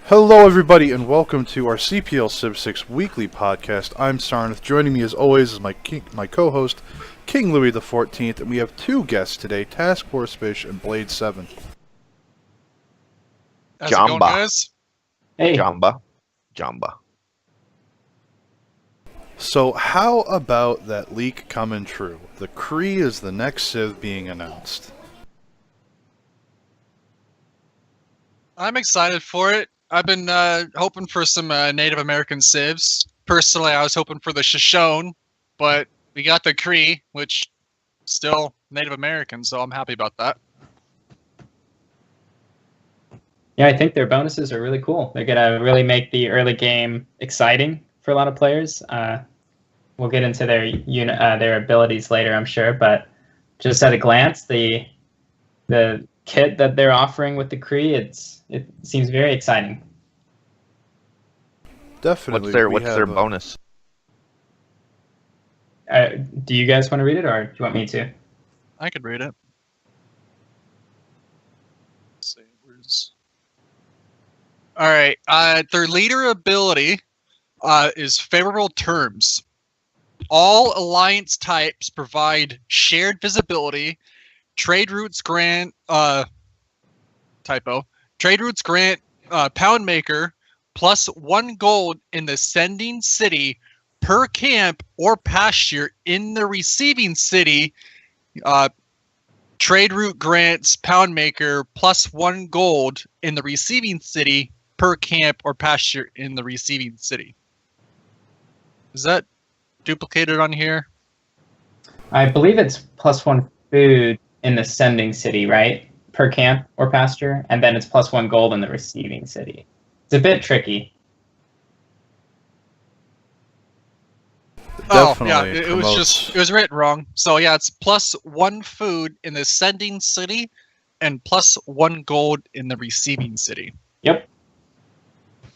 Hello everybody and welcome to our CPL Civ6 weekly podcast. I'm Sarnith. Joining me as always is my co-host, KingLewie BladeSe7en, and we have two guests today, TaskForceFish and BladeSe7en. How's it going, guys? Hey. Jamba. So how about that leak coming true? The Cree is the next Civ being announced. I'm excited for it. I've been hoping for some Native American civs. Personally, I was hoping for the Shoshone, but we got the Cree, which still Native American, so I'm happy about that. Yeah, I think their bonuses are really cool. They're going to really make the early game exciting for a lot of players. We'll get into their abilities later, I'm sure, but just at a glance, the kit that they're offering with the Cree, it seems very exciting. Definitely. What's their bonus? Do you guys want to read it, or do you want me to? I could read it. Let's see, all right. Their leader ability is favorable terms. All alliance types provide shared visibility. Trade routes grant Trade routes grant Pound Maker plus 1 gold in the sending city per camp or pasture in the receiving city. Trade route grants Pound Maker plus 1 gold in the receiving city per camp or pasture in the receiving city. Is that duplicated on here? I believe it's plus 1 food in the sending city, right? Per camp or pasture, and then it's plus 1 gold in the receiving city. It's a bit tricky. Definitely it was written wrong. So yeah, it's plus 1 food in the sending city and plus 1 gold in the receiving city. Yep.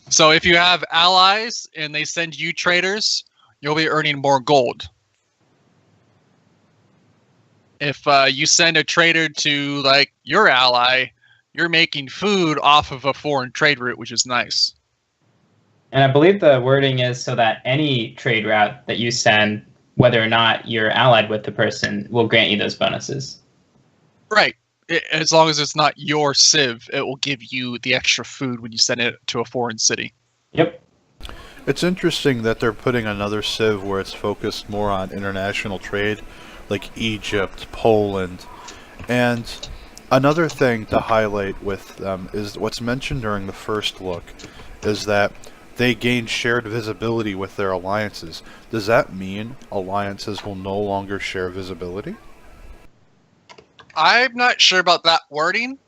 So if you have allies and they send you traders, you'll be earning more gold. If you send a trader to like your ally, you're making food off of a foreign trade route, which is nice. And I believe the wording is so that any trade route that you send, whether or not you're allied with the person, will grant you those bonuses. Right. As long as it's not your civ, it will give you the extra food when you send it to a foreign city. Yep. It's interesting that they're putting another Civ where it's focused more on international trade, like Egypt, Poland. And another thing to highlight with them is what's mentioned during the first look is that they gain shared visibility with their alliances. Does that mean alliances will no longer share visibility? I'm not sure about that wording.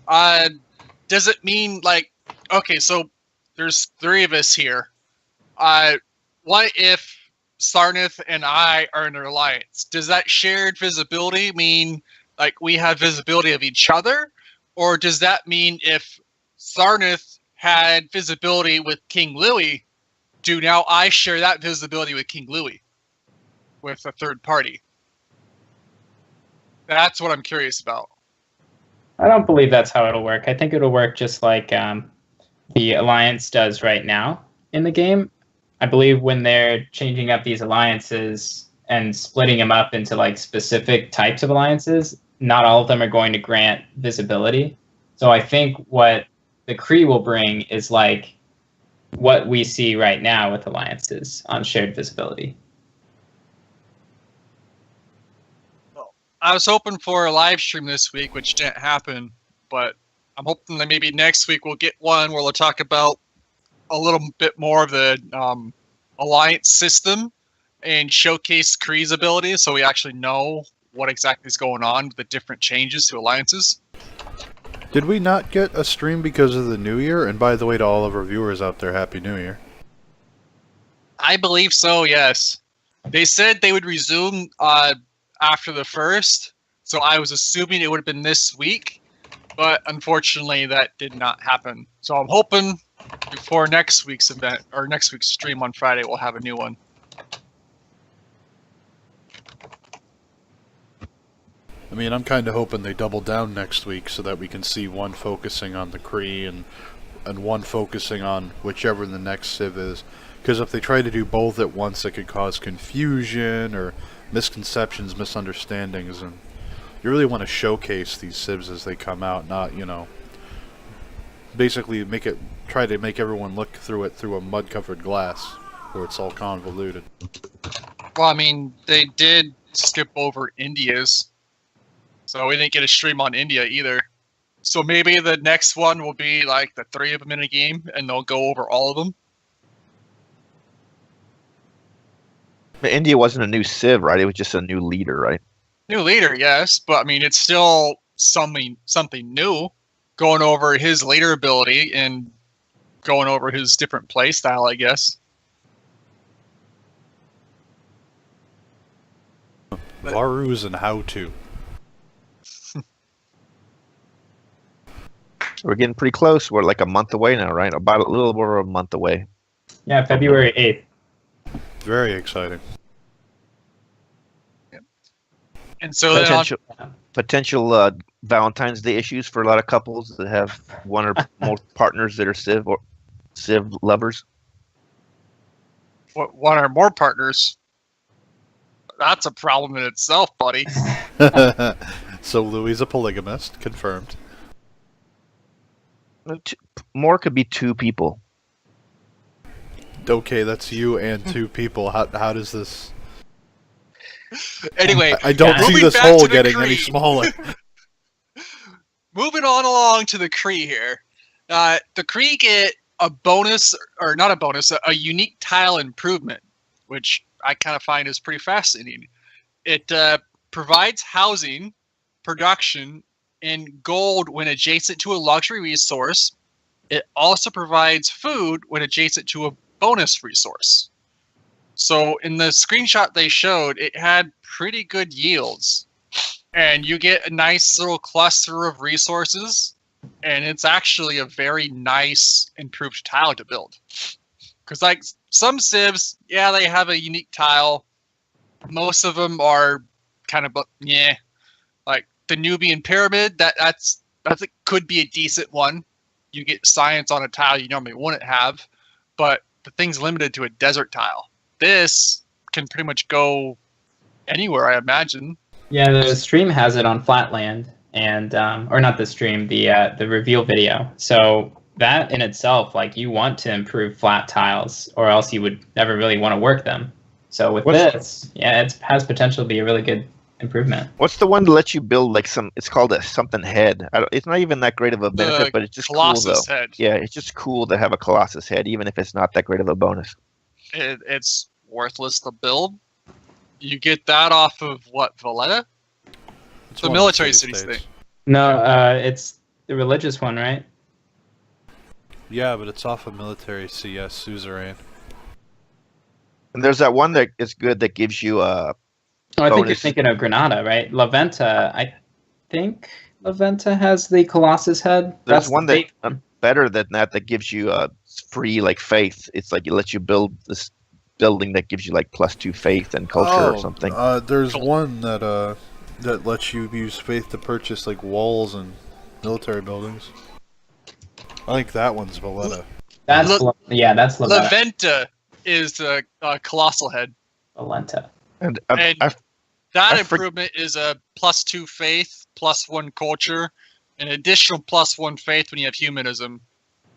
Does it mean like, okay, so there's 3 of us here. What if Sarnith and I are in an alliance? Does that shared visibility mean like we have visibility of each other? Or does that mean if Sarnith had visibility with KingLewie, do now I share that visibility with KingLewie with a third party? That's what I'm curious about. I don't believe that's how it'll work. I think it'll work just like the Alliance does right now in the game. I believe when they're changing up these alliances and splitting them up into like specific types of alliances, not all of them are going to grant visibility. So I think what the Cree will bring is like what we see right now with alliances on shared visibility. I was hoping for a live stream this week, which didn't happen, but I'm hoping that maybe next week we'll get one where we'll talk about a little bit more of the alliance system and showcase Cree's abilities so we actually know what exactly is going on with the different changes to alliances. Did we not get a stream because of the New Year? And by the way, to all of our viewers out there, Happy New Year. I believe so, yes. They said they would resume after the 1st, so I was assuming it would have been this week, but unfortunately that did not happen. So I'm hoping before next week's event, or next week's stream on Friday, we'll have a new one. I mean, I'm kind of hoping they double down next week so that we can see one focusing on the Cree and and one focusing on whichever the next Civ is. Because if they try to do both at once, it could cause confusion or misconceptions, misunderstandings, and you really want to showcase these Civs as they come out, not, basically try to make everyone look through it through a mud-covered glass, where it's all convoluted. Well, I mean, they did skip over India's, so we didn't get a stream on India either. So maybe the next one will be like the 3 of them in a game, and they'll go over all of them. But India wasn't a new Civ, right? It was just a new leader, right? New leader, yes, but I mean, it's still something new. Going over his leader ability and going over his different play style, I guess. Varus and how to. We're getting pretty close. We're like a month away now, right? About a little over a month away. Yeah, February 8th. Very exciting. And so then Potential Valentine's Day issues for a lot of couples that have one or more partners that are Civ or Civ lovers. one or more partners. That's a problem in itself, buddy. So Louis a polygamist, confirmed. More could be 2 people. Okay, that's you and 2 people. How does this... Anyway, I don't see moving this back hole to the getting Cree. any smaller. Moving on along to the Cree here. The Cree get a bonus, or not a bonus, a unique tile improvement, which I kind of find is pretty fascinating. It provides housing, production, and gold when adjacent to a luxury resource. It also provides food when adjacent to a bonus resource. So in the screenshot they showed, it had pretty good yields. And you get a nice little cluster of resources, and it's actually a very nice improved tile to build. Because like some Civs, yeah, they have a unique tile. Most of them are kind of, yeah. Like the Nubian Pyramid, that's could be a decent one. You get science on a tile you normally wouldn't have, but the thing's limited to a desert tile. This can pretty much go anywhere, I imagine. Yeah, the stream has it on Flatland, and or not the stream, the reveal video. So that in itself, like, you want to improve flat tiles, or else you would never really want to work them. So with this, yeah, it has potential to be a really good improvement. What's the one that lets you build like some? It's called a something head. It's not even that great of a benefit, but it's just Colossus cool though. head. Yeah, it's just cool to have a Colossus head, even if it's not that great of a bonus. It's worthless to build. You get that off of what, Valletta? It's The one of military city cities states. thing. No, it's the religious one, right? Yeah, but it's off of military CS suzerain. And there's that one that is good that gives you Oh, I think you're bonus. thinking of Granada, right? La Venta, I think La Venta has the Colossus head. There's That's one the that bait one. better than that gives you free like faith. It's like it lets you build this building that gives you like +2 faith and culture or something. There's one that lets you use faith to purchase like walls and military buildings. I think that one's Valletta. That's that's La La Venta is a colossal head. Venta. And And I that I improvement is a +2 faith, +1 culture, an additional +1 faith when you have humanism,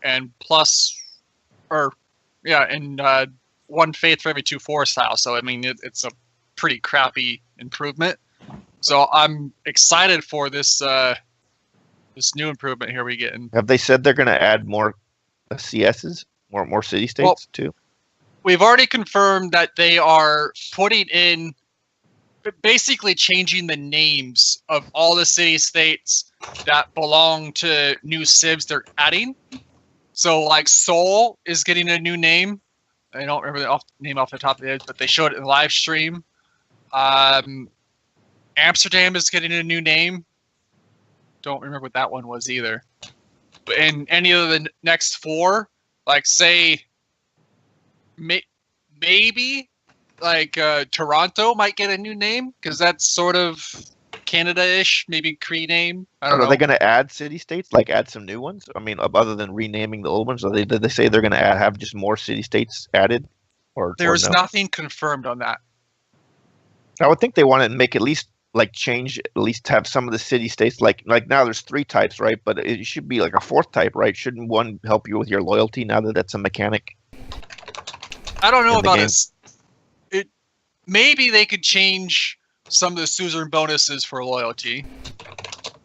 and 1 faith for every 2 forest tiles. So I mean, it's a pretty crappy improvement. So I'm excited for this this new improvement here we getting. have they said they're going to add more CSs, more city states Well, too? We've already confirmed that they are putting in, basically changing the names of all the city-states that belong to new civs they're adding. So, like, Seoul is getting a new name. I don't remember the name off the top of the head, but they showed it in the live stream. Amsterdam is getting a new name. Don't remember what that one was either. But in any of the next 4, like, say, maybe like Toronto might get a new name, because that's sort of Canada-ish, maybe Cree name. I don't Are know. they going to add city-states? Like add some new ones? I mean, other than renaming the old ones, did they say they're going to have just more city-states added? Or There's no? nothing confirmed on that. I would think they want to make at least like change, at least have some of the city-states. Like now there's 3 types, right? But it should be like a 4th type, right? Shouldn't one help you with your loyalty now that that's a mechanic? I don't know in the about game? it. Maybe they could change some of the suzerain bonuses for loyalty.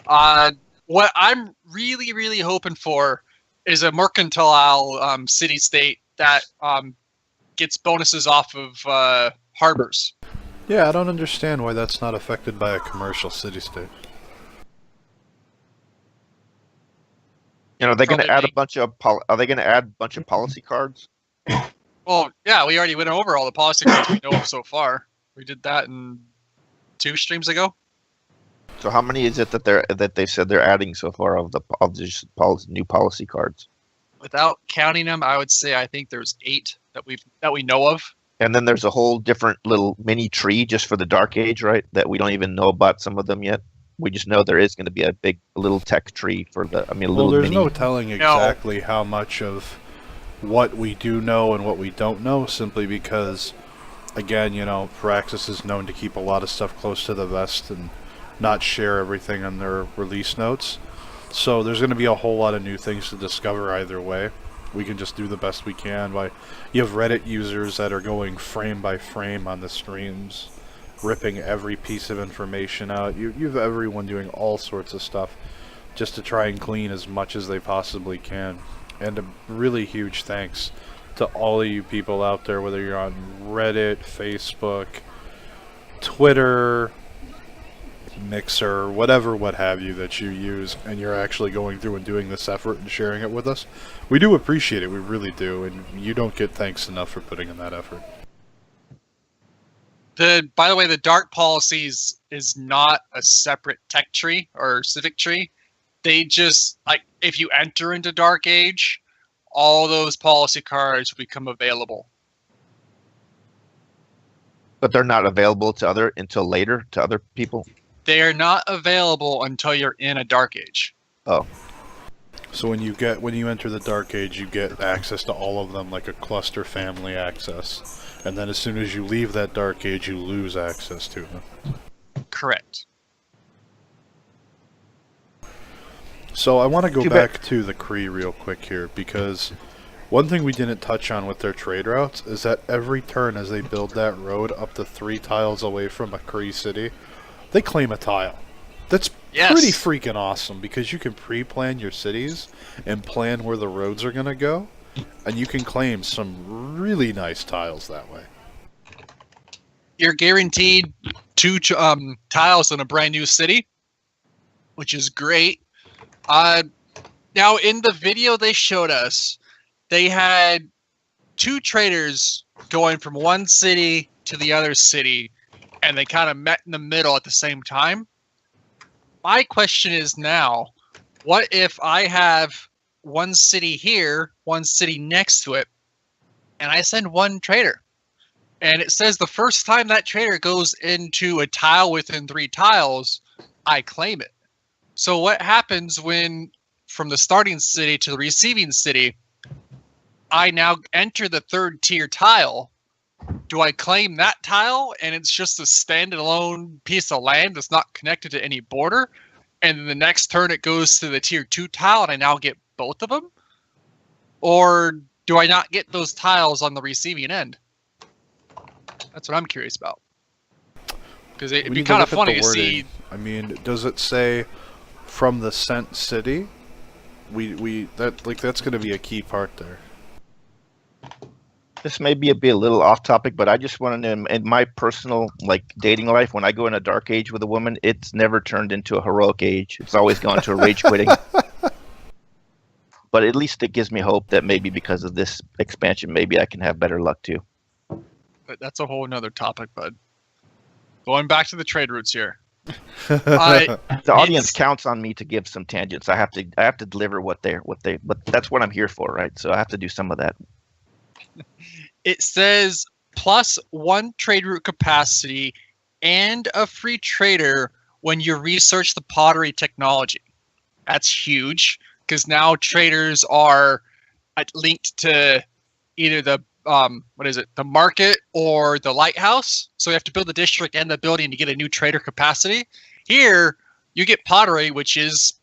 What I'm really, really hoping for is a mercantile city-state that gets bonuses off of harbors. Yeah, I don't understand why that's not affected by a commercial city-state. You know, they're going to Probably add a bunch of are they going to add a bunch of policy cards? Well, yeah, we already went over all the policy cards we know of so far. We did that in 2 streams ago. So how many is it that they said they're adding so far of just new policy cards? Without counting them, I would say I think there's 8 that we know of. And then there's a whole different little mini tree just for the Dark Age, right? That we don't even know about some of them yet. We just know there is going to be a little tech tree for the. I mean, a Well, little. there's mini. no telling exactly how much of what we do know and what we don't know, simply because, again, you know, Firaxis is known to keep a lot of stuff close to the vest and not share everything on their release notes. So there's going to be a whole lot of new things to discover either way. We can just do the best we can. You have Reddit users that are going frame by frame on the streams, ripping every piece of information out. You have everyone doing all sorts of stuff just to try and glean as much as they possibly can. And a really huge thanks to all of you people out there, whether you're on Reddit, Facebook, Twitter, Mixer, whatever, what have you, that you use, and you're actually going through and doing this effort and sharing it with us. We do appreciate it, we really do, and you don't get thanks enough for putting in that effort. By the way, the dark policies is not a separate tech tree or civic tree. They just, like, if you enter into Dark Age, all those policy cards become available. But they're not available until later to other people. They are not available until you're in a Dark Age. Oh. So when you enter the Dark Age, you get access to all of them, like a cluster family access. And then as soon as you leave that Dark Age, you lose access to them. Correct. So I want to go back to the Cree real quick here, because one thing we didn't touch on with their trade routes is that every turn as they build that road up to 3 tiles away from a Cree city, they claim a tile. That's pretty freaking awesome, because you can pre-plan your cities and plan where the roads are going to go, and you can claim some really nice tiles that way. You're guaranteed 2 tiles in a brand new city, which is great. Now, in the video they showed us, they had 2 traders going from one city to the other city, and they kind of met in the middle at the same time. My question is now, what if I have one city here, one city next to it, and I send one trader? And it says the first time that trader goes into a tile within 3 tiles, I claim it. So what happens when, from the starting city to the receiving city, I now enter the 3rd tier tile? Do I claim that tile and it's just a standalone piece of land that's not connected to any border? And then the next turn it goes to the tier 2 tile and I now get both of them? Or do I not get those tiles on the receiving end? That's what I'm curious about. Because it'd be kind of funny to see. I mean, does it say from the sent city? That's going to be a key part there. This may be a little off topic, but I just wanted to, in my personal dating life, when I go in a Dark Age with a woman, it's never turned into a heroic age. It's always gone to a rage quitting. But at least it gives me hope that maybe because of this expansion, maybe I can have better luck too. But that's a whole nother topic, bud. Going back to the trade routes here. The audience counts on me to give some tangents. I have to deliver what they, but that's what I'm here for, right? So I have to do some of that. It says +1 trade route capacity and a free trader when you research the pottery technology. That's huge because now traders are linked to either the the market or the lighthouse. So you have to build the district and the building to get a new trader capacity. Here, you get pottery, which is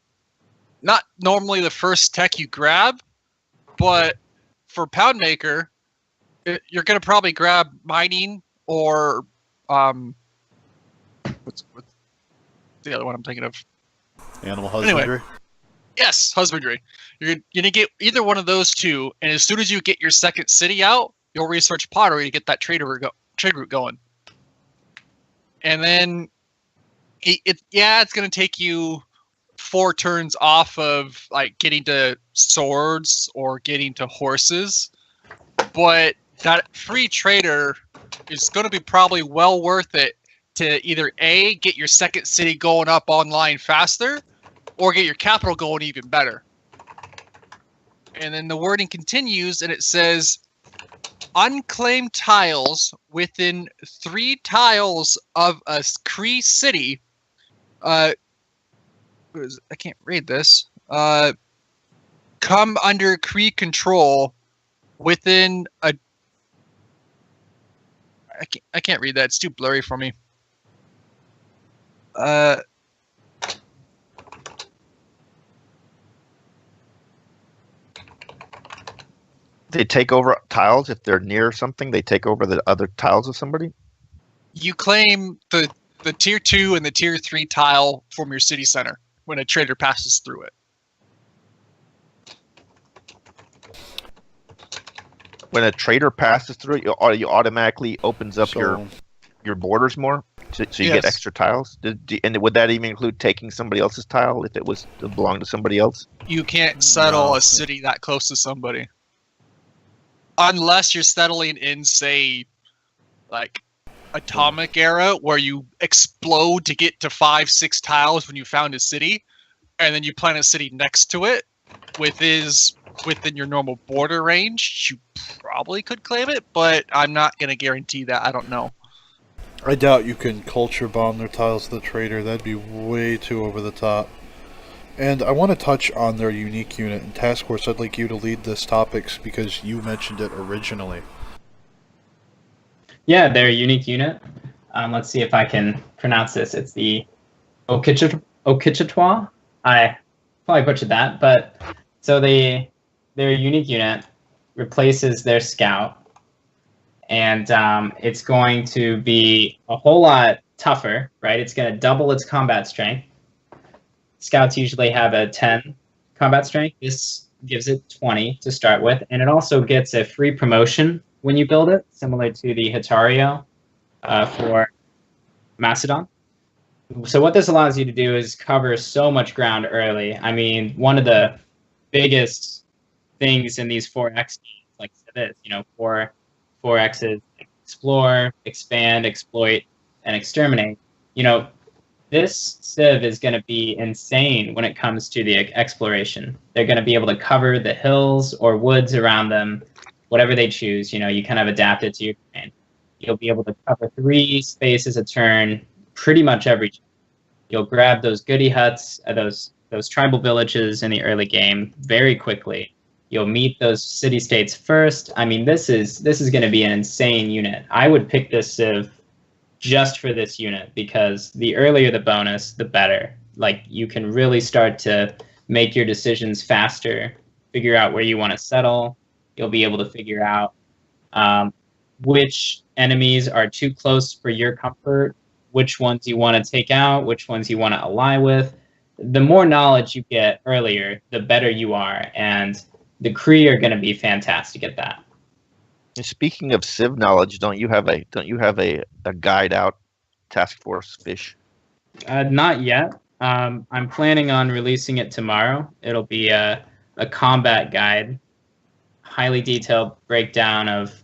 not normally the first tech you grab, but for Poundmaker, you're going to probably grab mining or what's the other one I'm thinking of? Animal husbandry. Anyway, yes, husbandry. You're going to get either one of those two, and as soon as you get your second city out, you'll research pottery to get that trade route going. And then it's going to take you 4 turns off of like getting to swords or getting to horses, but that free trader is going to be probably well worth it to either A, get your second city going up online faster, or get your capital going even better. And then the wording continues, and it says, unclaimed tiles within 3 tiles of a Cree city. I can't read this. Come under Cree control within a. I can't read that. It's too blurry for me. They take over tiles if they're near something. They take over the other tiles of somebody. You claim the tier 2 and the tier 3 tile from your city center when a trader passes through it. When a trader passes through it, you automatically opens up your borders more, so you get extra tiles. And would that even include taking somebody else's tile if it was to belong to somebody else? You can't settle a city that close to somebody. Unless you're settling in, say, like Atomic Era, where you explode to get to 5-6 tiles when you found a city, and then you plant a city next to it within your normal border range, you probably could claim it, but I'm not going to guarantee that. I don't know. I doubt you can culture bomb their tiles to the trader. That'd be way too over the top. And I want to touch on their unique unit. And Task Force, I'd like you to lead this topics because you mentioned it originally. Yeah, their unique unit. Let's see if I can pronounce this. It's the Okichitwa. I probably butchered that, but so their unique unit replaces their scout, and it's going to be a whole lot tougher, right? It's going to double its combat strength. Scouts usually have a 10 combat strength. This gives it 20 to start with, and it also gets a free promotion when you build it, similar to the Hitario for Macedon. So what this allows you to do is cover so much ground early. I mean, one of the biggest things in these 4X games, like this, 4X's explore, expand, exploit, and exterminate. This Civ is going to be insane when it comes to the exploration. They're going to be able to cover the hills or woods around them, whatever they choose. You kind of adapt it to your terrain. You'll be able to cover 3 spaces a turn pretty much every turn. You'll grab those goody huts, those tribal villages in the early game very quickly. You'll meet those city-states first. I mean, this is going to be an insane unit. I would pick this Civ just for this unit because the earlier the bonus, the better. Like, you can really start to make your decisions faster, figure out where you want to settle. You'll be able to figure out which enemies are too close for your comfort, which ones you want to take out, which ones you want to ally with. The more knowledge you get earlier, the better you are, and the Cree are going to be fantastic at that. And speaking of Civ knowledge, don't you have a guide out, TaskForceFish? Not yet. I'm planning on releasing it tomorrow. It'll be a combat guide, highly detailed breakdown of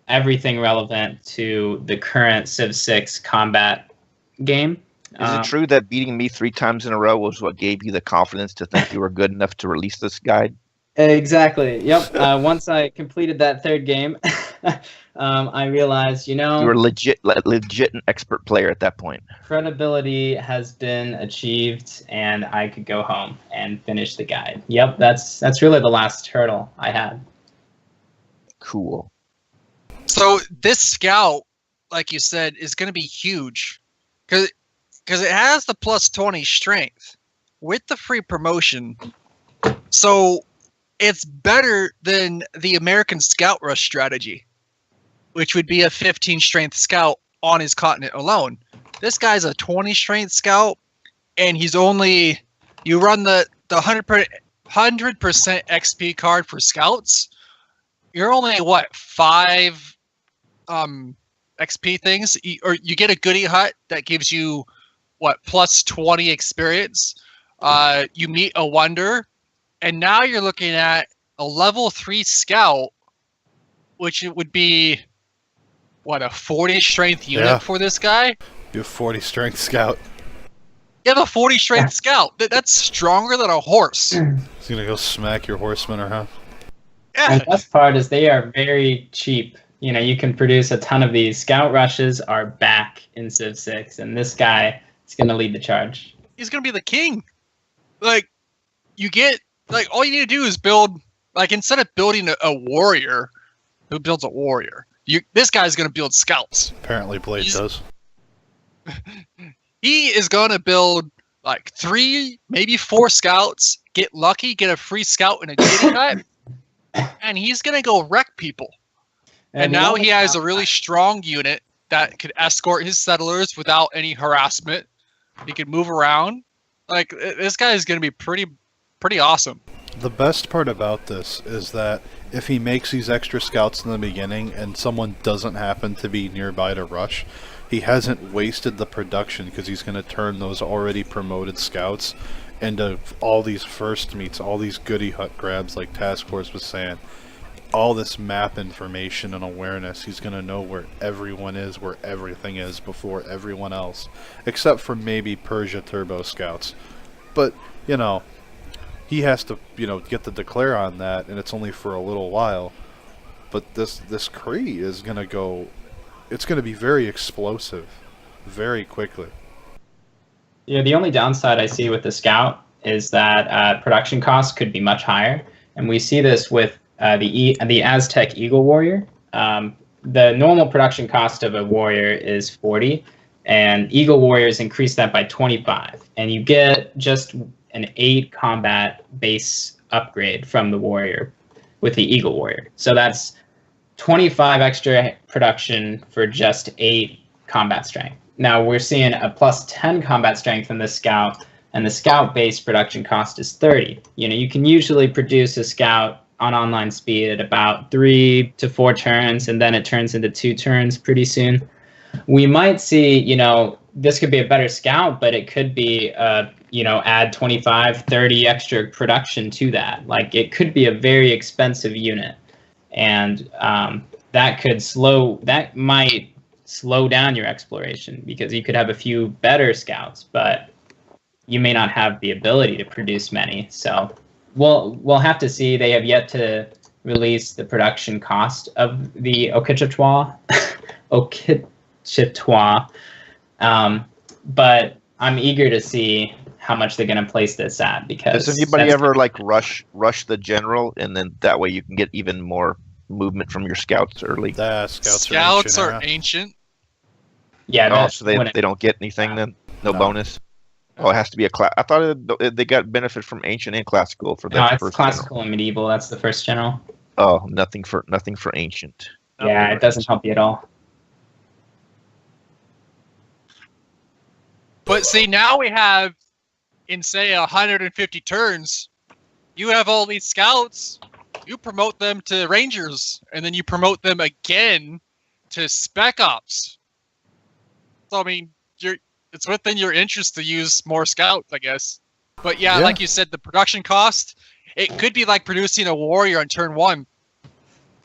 everything relevant to the current Civ6 combat game. Is it true that beating me 3 times in a row was what gave you the confidence to think you were good enough to release this guide? Exactly. Yep. Once I completed that 3rd game, I realized, You were legit an expert player at that point. credibility has been achieved, and I could go home and finish the guide. Yep, that's really the last hurdle I had. Cool. So this scout, like you said, is going to be huge, because it has the plus 20 strength with the free promotion. So it's better than the American Scout Rush strategy, which would be a 15 strength scout on his continent alone. This guy's a 20 strength scout, and he's only, you run the 100% XP card for scouts. You're only what, 5 XP things, or you get a goodie hut that gives you what, plus 20 experience. You meet a wonder, and now you're looking at a level 3 scout, which it would be what, a 40 strength unit for this guy. You have 40 strength scout. You have a 40 strength scout. That's stronger than a horse. He's gonna go smack your horseman or how? Yeah. And the best part is they are very cheap. You know, you can produce a ton of these. Scout rushes are back in Civ 6, and this guy is going to lead the charge. He's gonna be the king. Like, you get, like, all you need to do is build, like, instead of building a warrior, who builds a warrior? This guy's gonna build scouts. Apparently Blade does. He is gonna build like 3, maybe 4 scouts, get lucky, get a free scout and a goodie hut, and he's gonna go wreck people. And now he has a really strong unit that could escort his settlers without any harassment. He can move around. Like, this guy is gonna be pretty awesome. The best part about this is that if he makes these extra scouts in the beginning and someone doesn't happen to be nearby to rush, he hasn't wasted the production, because he's going to turn those already promoted scouts into all these first meets, all these goodie hut grabs like Task Force was saying. All this map information and awareness. He's going to know where everyone is, where everything is before everyone else. Except for maybe Persia Turbo Scouts. But, you know, he has to, you know, get the declare on that, and it's only for a little while. But this Cree is going to go, it's going to be very explosive, very quickly. Yeah, the only downside I see with the Scout is that production costs could be much higher, and we see this with the Aztec Eagle Warrior. The normal production cost of a warrior is 40, and Eagle Warriors increase that by 25, and you get just an 8 combat base upgrade from the warrior with the Eagle Warrior. So that's 25 extra production for just 8 combat strength. Now we're seeing a plus 10 combat strength from the Scout, and the Scout base production cost is 30. You know, you can usually produce a Scout on online speed at about 3 to 4 turns, and then it turns into 2 turns pretty soon. We might see, you know, this could be a better Scout, but it could be, you know, add 25, 30 extra production to that. Like, it could be a very expensive unit, and that might slow down your exploration, because you could have a few better scouts, but you may not have the ability to produce many. So we'll have to see. They have yet to release the production cost of the Okichitwa. But I'm eager to see how much they're going to place this at, because does anybody ever like rush the general, and then that way you can get even more movement from your scouts early? Scouts are ancient. Yeah. So they don't get anything then? No bonus? Oh, it has to be a class. I thought they got benefit from ancient and classical for that. No, it's first classical general. and medieval. That's the first general. Oh, nothing for ancient. Yeah, it doesn't help you at all. But see, now we have, in say 150 turns, you have all these scouts. You promote them to rangers, and then you promote them again to spec ops. So I mean, it's within your interest to use more scouts, I guess. But yeah, like you said, the production cost, it could be like producing a warrior on turn 1.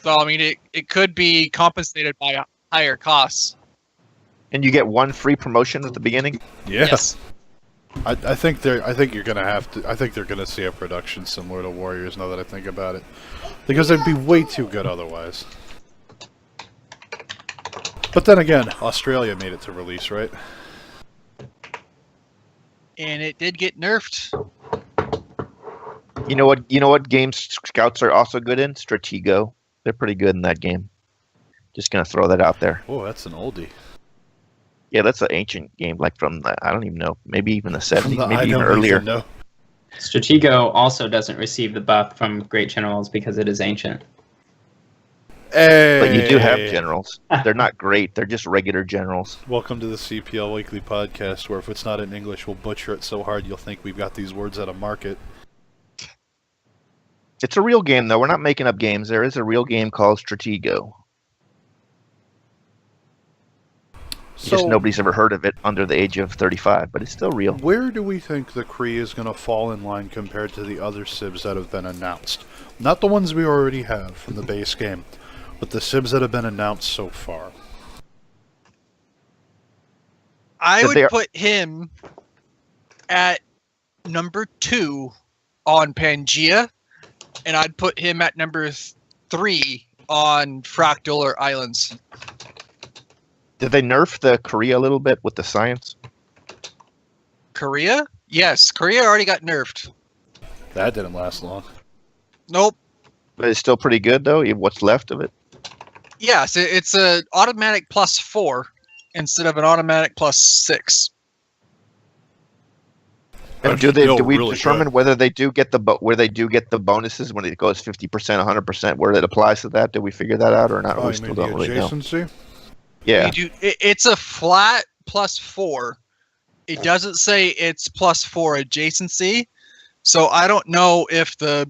So I mean, it could be compensated by higher costs. And you get 1 free promotion at the beginning? Yeah. Yes. I think you're gonna have to. I think they're gonna see a production similar to Warriors. Now that I think about it, because they'd be way too good otherwise. But then again, Australia made it to release, right? And it did get nerfed. You know what? You know what games scouts are also good in? Stratego. They're pretty good in that game. Just gonna throw that out there. Oh, that's an oldie. Yeah, that's an ancient game, like from the, I don't even know, maybe even the 70s, I maybe even don't earlier. even know. Stratego also doesn't receive the buff from Great Generals because it is ancient. Hey! But you do have generals. They're not great. They're just regular generals. Welcome to the CPL Weekly Podcast, where if it's not in English, we'll butcher it so hard you'll think we've got these words out of market. It's a real game, though. We're not making up games. There is a real game called Stratego. Just nobody's ever heard of it under the age of 35, but it's still real. Where do we think the Cree is going to fall in line compared to the other Civs that have been announced? Not the ones we already have from the base game, but the Civs that have been announced so far. I would put him at number 2 on Pangea, and I'd put him at number 3 on Fractal Islands. Did they nerf the Korea a little bit with the science? Korea? Yes, Korea already got nerfed. That didn't last long. Nope. But it's still pretty good, though. What's left of it? Yes, it's an automatic +4 instead of an automatic +6. And That's do we really determine good. whether they do get the bonuses when it goes 50%, 100%, where it applies to that? Do we figure that out or not? Oh, we you still mean the don't really know. adjacency? Yeah. It's a flat +4. It doesn't say it's +4 adjacency, so I don't know if the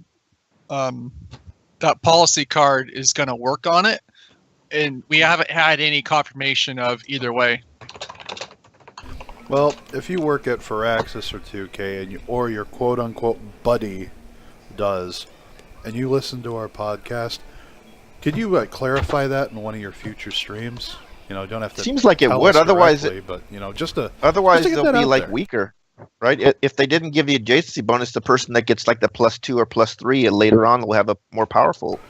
that policy card is going to work on it, and we haven't had any confirmation of either way. Well, if you work at Firaxis or 2K, and or your quote-unquote buddy does, and you listen to our podcast, could you clarify that in one of your future streams? You know, don't have to. Seems like it tell would. us Otherwise, directly, but you know, just to otherwise just to get they'll that be out like there. weaker, right? If they didn't give the adjacency bonus, the person that gets like the +2 or +3 later on will have a more powerful.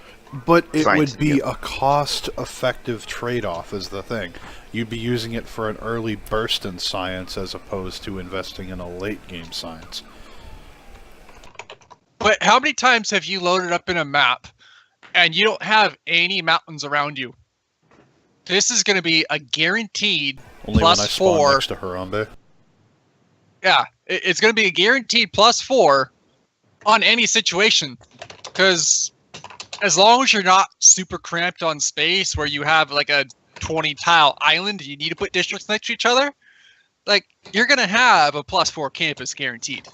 But it Science would be again. a cost-effective trade-off is the thing. You'd be using it for an early burst in science as opposed to investing in a late-game science. But how many times have you loaded up in a map and you don't have any mountains around you? This is going to be a guaranteed Only when I spawn +4. next to Harambe. Yeah, it's going to be a guaranteed +4 on any situation. Because as long as you're not super cramped on space where you have like a 20-tile island and you need to put districts next to each other, like you're going to have a +4 campus guaranteed.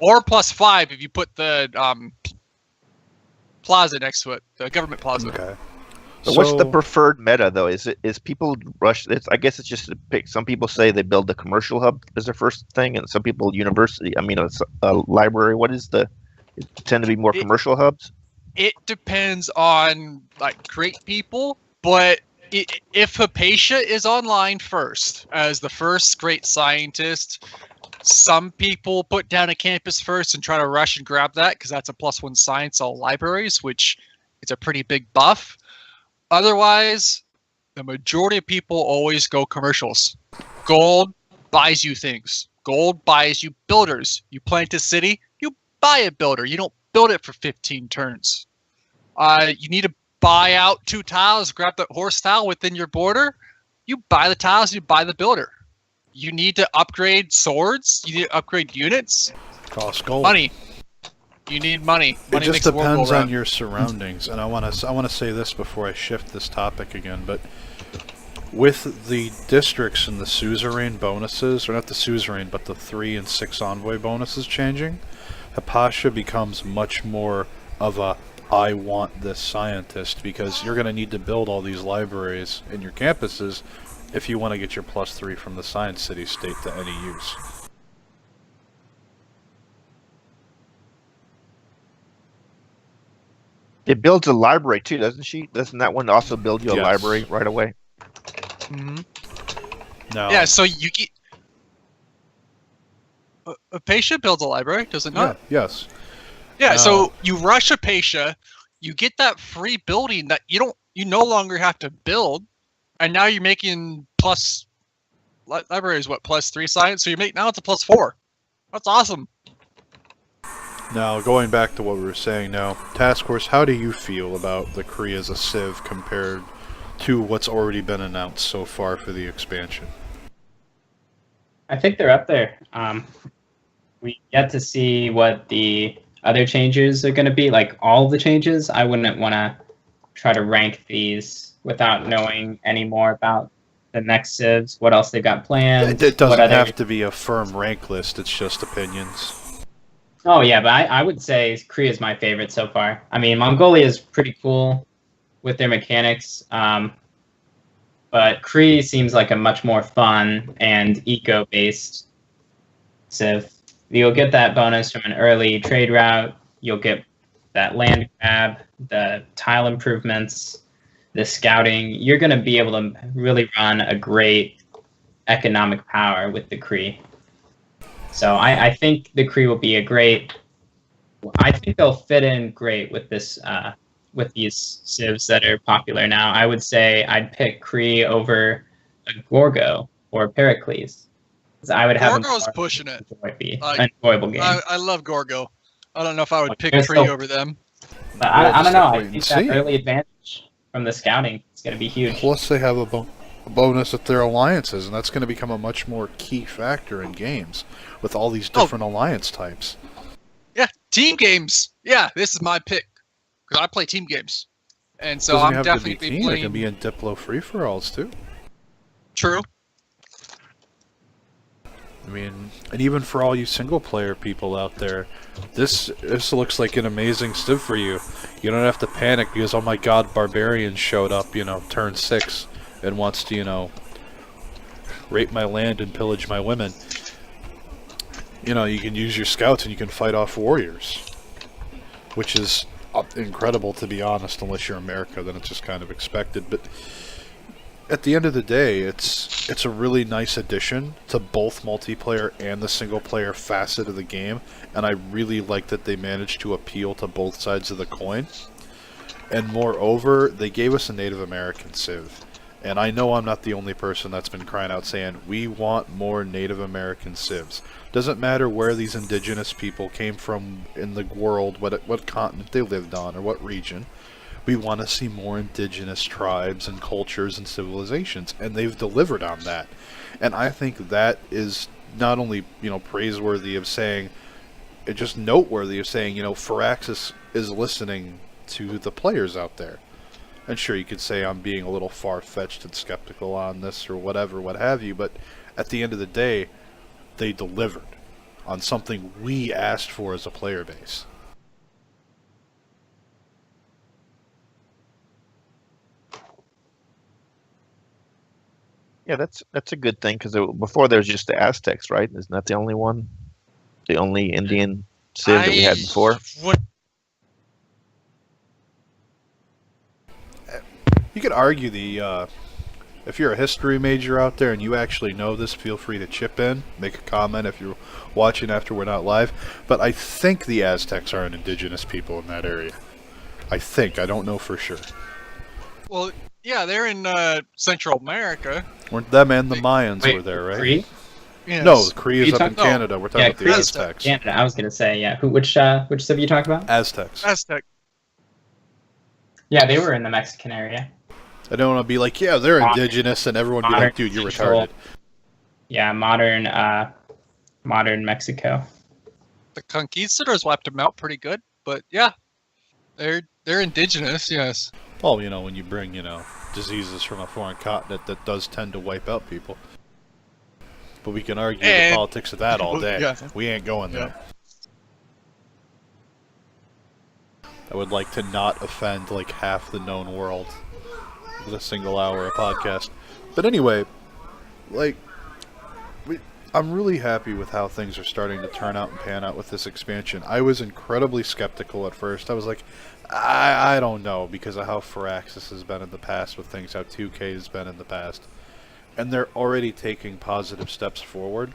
Or +5 if you put the plaza next to it, the government plaza. Okay. So what's the preferred meta though? Is people rush? I guess it's just to pick. Some people say they build the commercial hub as their first thing, and some people university. I mean, a library. What is it tend to be more commercial hubs? It depends on like great people, but if Hypatia is online first as the first great scientist, some people put down a campus first and try to rush and grab that because that's a +1 science all libraries, which is a pretty big buff. Otherwise, the majority of people always go commercials. Gold buys you things. Gold buys you builders. You plant a city, you buy a builder. You don't build it for 15 turns. You need to buy out 2 tiles, grab that horse tile within your border. You buy the tiles, you buy the builder. You need to upgrade swords. You need to upgrade units. Cost gold. Money. You need money. It Money just makes the world go depends on round. your surroundings, and I want to say this before I shift this topic again. But with the districts and the suzerain bonuses, or not the suzerain, but the 3 and 6 envoy bonuses changing, Hypatia becomes much more of a I want this scientist, because you're going to need to build all these libraries in your campuses if you want to get your +3 from the science city state to any use. It builds a library too, doesn't she? Doesn't that one also build you a Yes. library right away? Mhm. Now, Yeah, so you get... Hypatia builds a library, does it not? yes. Yeah, No. so you rush Hypatia, you get that free building that you no longer have to build, and now you're making plus library is what, +3 science, so you make now it's a +4. That's awesome. Now, going back to what we were saying now, Task Force, how do you feel about the Cree as a Civ compared to what's already been announced so far for the expansion? I think they're up there. We get to see what the other changes are going to be, like all the changes. I wouldn't want to try to rank these without knowing any more about the next civs, what else they've got planned. It doesn't what other... have to be a firm rank list, it's just opinions. Oh yeah, but I would say Cree is my favorite so far. I mean, Mongolia is pretty cool with their mechanics, but Cree seems like a much more fun and eco-based civ. You'll get that bonus from an early trade route. You'll get that land grab, the tile improvements, the scouting. You're going to be able to really run a great economic power with the Cree. So I think the Cree will be a great... I think they'll fit in great with this with these civs that are popular now. I would say I'd pick Cree over a Gorgo or Pericles. I would have Gorgo's pushing it. An enjoyable game. I love Gorgo. I don't know if I would pick They're Cree still- over them. But I don't know. wait I and think that see. early advantage from the scouting is going to be huge. Plus, they have a bonus at their alliances, and that's going to become a much more key factor in games with all these different alliance types. Yeah, team games. Yeah, this is my pick because I play team games, and so Doesn't I'm have definitely to be team; it playing. can be in Diplo free-for-alls too. True. I mean, and even for all you single-player people out there, this looks like an amazing Civ for you. You don't have to panic because, oh my god, Barbarian showed up, turn 6, and wants to, rape my land and pillage my women. You can use your scouts and you can fight off warriors. Which is incredible, to be honest, unless you're America, then it's just kind of expected. But at the end of the day, it's a really nice addition to both multiplayer and the single-player facet of the game, and I really like that they managed to appeal to both sides of the coin. And moreover, they gave us a Native American Civ. And I know I'm not the only person that's been crying out saying, we want more Native American Civs. Doesn't matter where these indigenous people came from in the world, what continent they lived on, or what region. We want to see more indigenous tribes and cultures and civilizations, and they've delivered on that. And I think that is not only, praiseworthy of saying, just noteworthy of saying, Firaxis is listening to the players out there. And sure, you could say I'm being a little far-fetched and skeptical on this or whatever, what have you, but at the end of the day, they delivered on something we asked for as a player base. Yeah, that's a good thing because before there was just the Aztecs, right? Isn't that the only one? The only Indian Civ that we had before? You could argue if you're a history major out there and you actually know this, feel free to chip in, make a comment if you're watching after we're not live. But I think the Aztecs are an indigenous people in that area. I don't know for sure. Well, yeah, they're in Central America. Weren't them and the Mayans were there, right? Cree? Yes. No, the Cree is up in talking- Canada. We're talking about the Cree is Aztecs. Canada. I was going to say, yeah. Which civ are you talking about? Aztecs. Aztec. Yeah, they were in the Mexican area. I don't want to be like, yeah, they're Modern- indigenous, and everyone be modern like, dude, you're central- retarded. Yeah, modern Mexico. The conquistadors wiped them out pretty good, but yeah, they're indigenous. Yes. Well, when you bring, diseases from a foreign continent, that does tend to wipe out people. But we can argue the politics of that all day. Yeah. We ain't going there. I would like to not offend like half the known world with a single hour of podcast. But anyway, I'm really happy with how things are starting to turn out and pan out with this expansion. I was incredibly skeptical at first. I was like, I don't know, because of how Firaxis has been in the past with things, how 2K has been in the past. And they're already taking positive steps forward.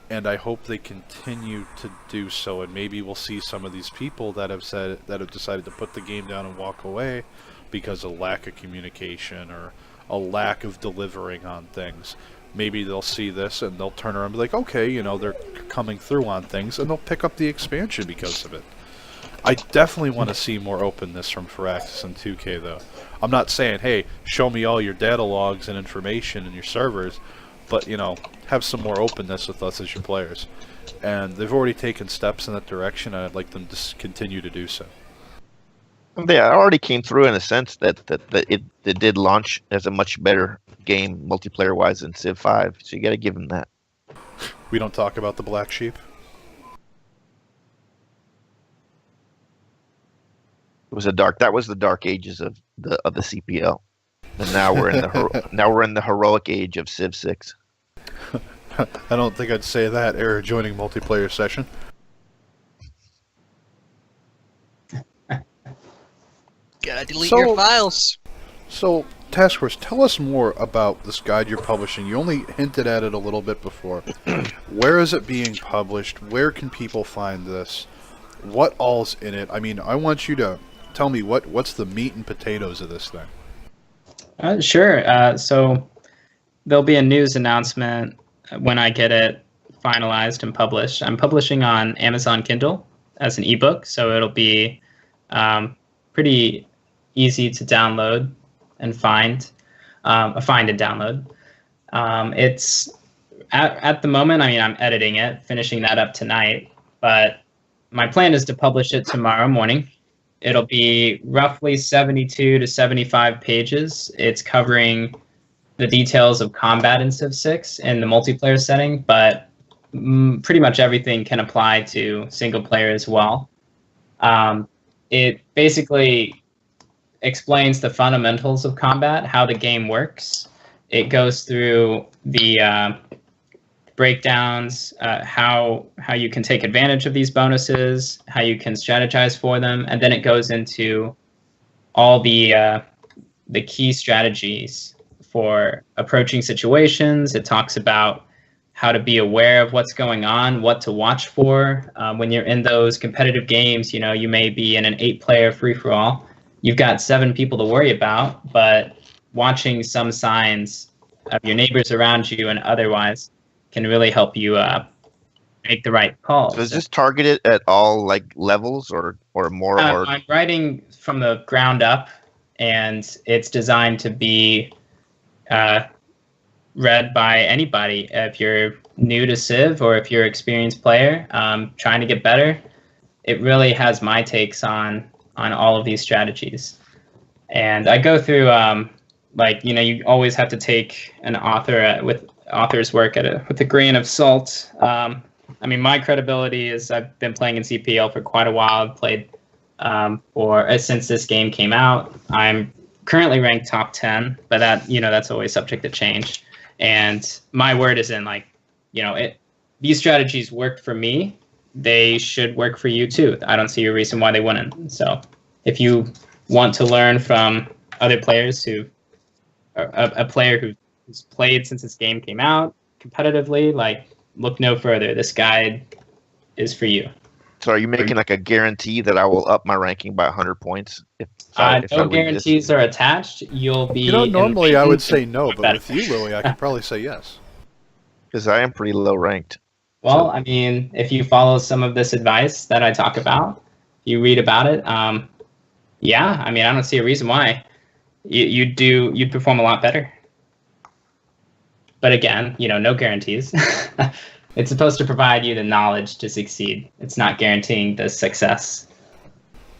And I hope they continue to do so, and maybe we'll see some of these people that have decided to put the game down and walk away because of lack of communication or a lack of delivering on things. Maybe they'll see this and they'll turn around and be like, okay, you know, they're coming through on things, and they'll pick up the expansion because of it. I definitely want to see more openness from Firaxis and 2K, though. I'm not saying, hey, show me all your data logs and information and your servers, but, you know, have some more openness with us as your players. And they've already taken steps in that direction, and I'd like them to continue to do so. They already came through in a sense that it did launch as a much better game multiplayer-wise than Civ 5, so you got to give them that. We don't talk about the black sheep. That was the dark ages of the CPL, and now we're in the heroic age of Civ 6. I don't think I'd say that. Error joining multiplayer session. Gotta delete your files. So, Task Force, tell us more about this guide you're publishing. You only hinted at it a little bit before. Where is it being published? Where can people find this? What all's in it? I mean, I want you to tell me what's the meat and potatoes of this thing. Sure. So there'll be a news announcement when I get it finalized and published. I'm publishing on Amazon Kindle as an ebook, so it'll be pretty easy to download and find and download. It's at the moment, I mean, I'm editing it, finishing that up tonight, but my plan is to publish it tomorrow morning. It'll be roughly 72 to 75 pages. It's covering the details of combat in Civ 6 in the multiplayer setting, but pretty much everything can apply to single player as well. It basically explains the fundamentals of combat, how the game works. It goes through the breakdowns, how you can take advantage of these bonuses, how you can strategize for them, and then it goes into all the key strategies for approaching situations. It talks about how to be aware of what's going on, what to watch for. When you're in those competitive games, you know, you may be in an 8-player free-for-all. You've got 7 people to worry about, but watching some signs of your neighbors around you and otherwise can really help you make the right calls. So is this targeted at all like levels or more? I'm writing from the ground up, and it's designed to be read by anybody. If you're new to Civ or if you're an experienced player trying to get better, it really has my takes on all of these strategies. And I go through, like, you know, you always have to take an author with author's work with a grain of salt. I mean, my credibility is I've been playing in CPL for quite a while. I've played since this game came out. I'm currently ranked top 10, but that's always subject to change. And my word is in, like, you know, these strategies worked for me. They should work for you too. I don't see a reason why they wouldn't. So if you want to learn from other players a player who's played since this game came out competitively, like, look no further. This guide is for you. So are you making like a guarantee that I will up my ranking by 100 points? No guarantees are attached. You'll be... You know, normally I would say no, but with you, Louie, I could probably say yes. Because I am pretty low ranked. Well, I mean, if you follow some of this advice that I talk about, you read about it, yeah, I mean, I don't see a reason why. You'd perform a lot better. But again, you know, no guarantees. It's supposed to provide you the knowledge to succeed. It's not guaranteeing the success.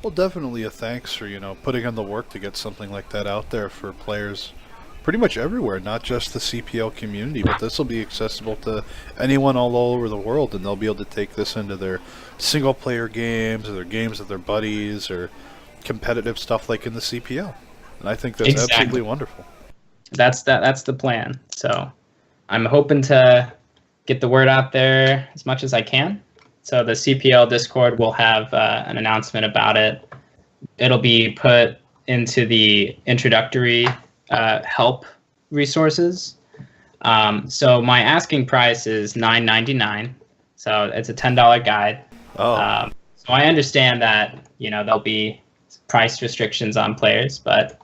Well, definitely a thanks for, you know, putting in the work to get something like that out there for players pretty much everywhere, not just the CPL community, but this will be accessible to anyone all over the world, and they'll be able to take this into their single-player games or their games with their buddies or competitive stuff like in the CPL. And I think that's absolutely wonderful. That's the plan. So I'm hoping to get the word out there as much as I can. So the CPL Discord will have an announcement about it. It'll be put into the introductory help resources. So my asking price is $9.99. So it's a $10 guide. Oh. So I understand that, you know, there'll be price restrictions on players, but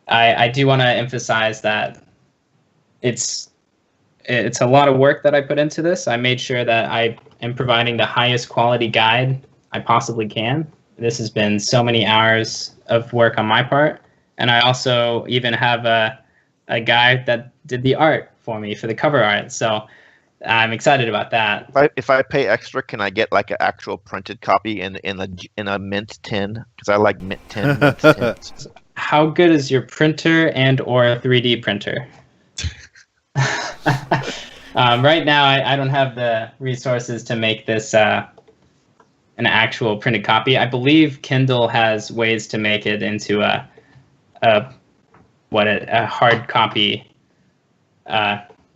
I do want to emphasize that it's a lot of work that I put into this. I made sure that I am providing the highest quality guide I possibly can. This has been so many hours of work on my part. And I also even have a guy that did the art for me for the cover art. So I'm excited about that. If I pay extra, can I get like an actual printed copy in a mint tin? Because I like mint tin. Mint tins. How good is your printer and or 3D printer? Right now, I don't have the resources to make this an actual printed copy. I believe Kindle has ways to make it into a hard copy.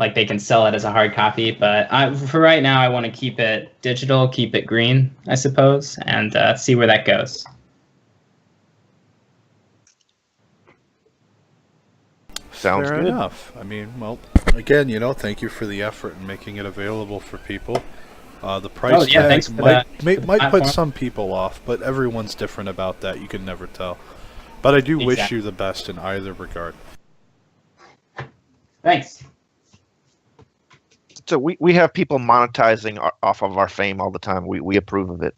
Like they can sell it as a hard copy, but for right now, I want to keep it digital, keep it green, I suppose, and see where that goes. Sounds Fair good. enough. I mean, well, again, thank you for the effort in making it available for people. The price tag might put some people off, but everyone's different about that. You can never tell. But I do wish you the best in either regard. Thanks. So we have people monetizing off of our fame all the time. We approve of it.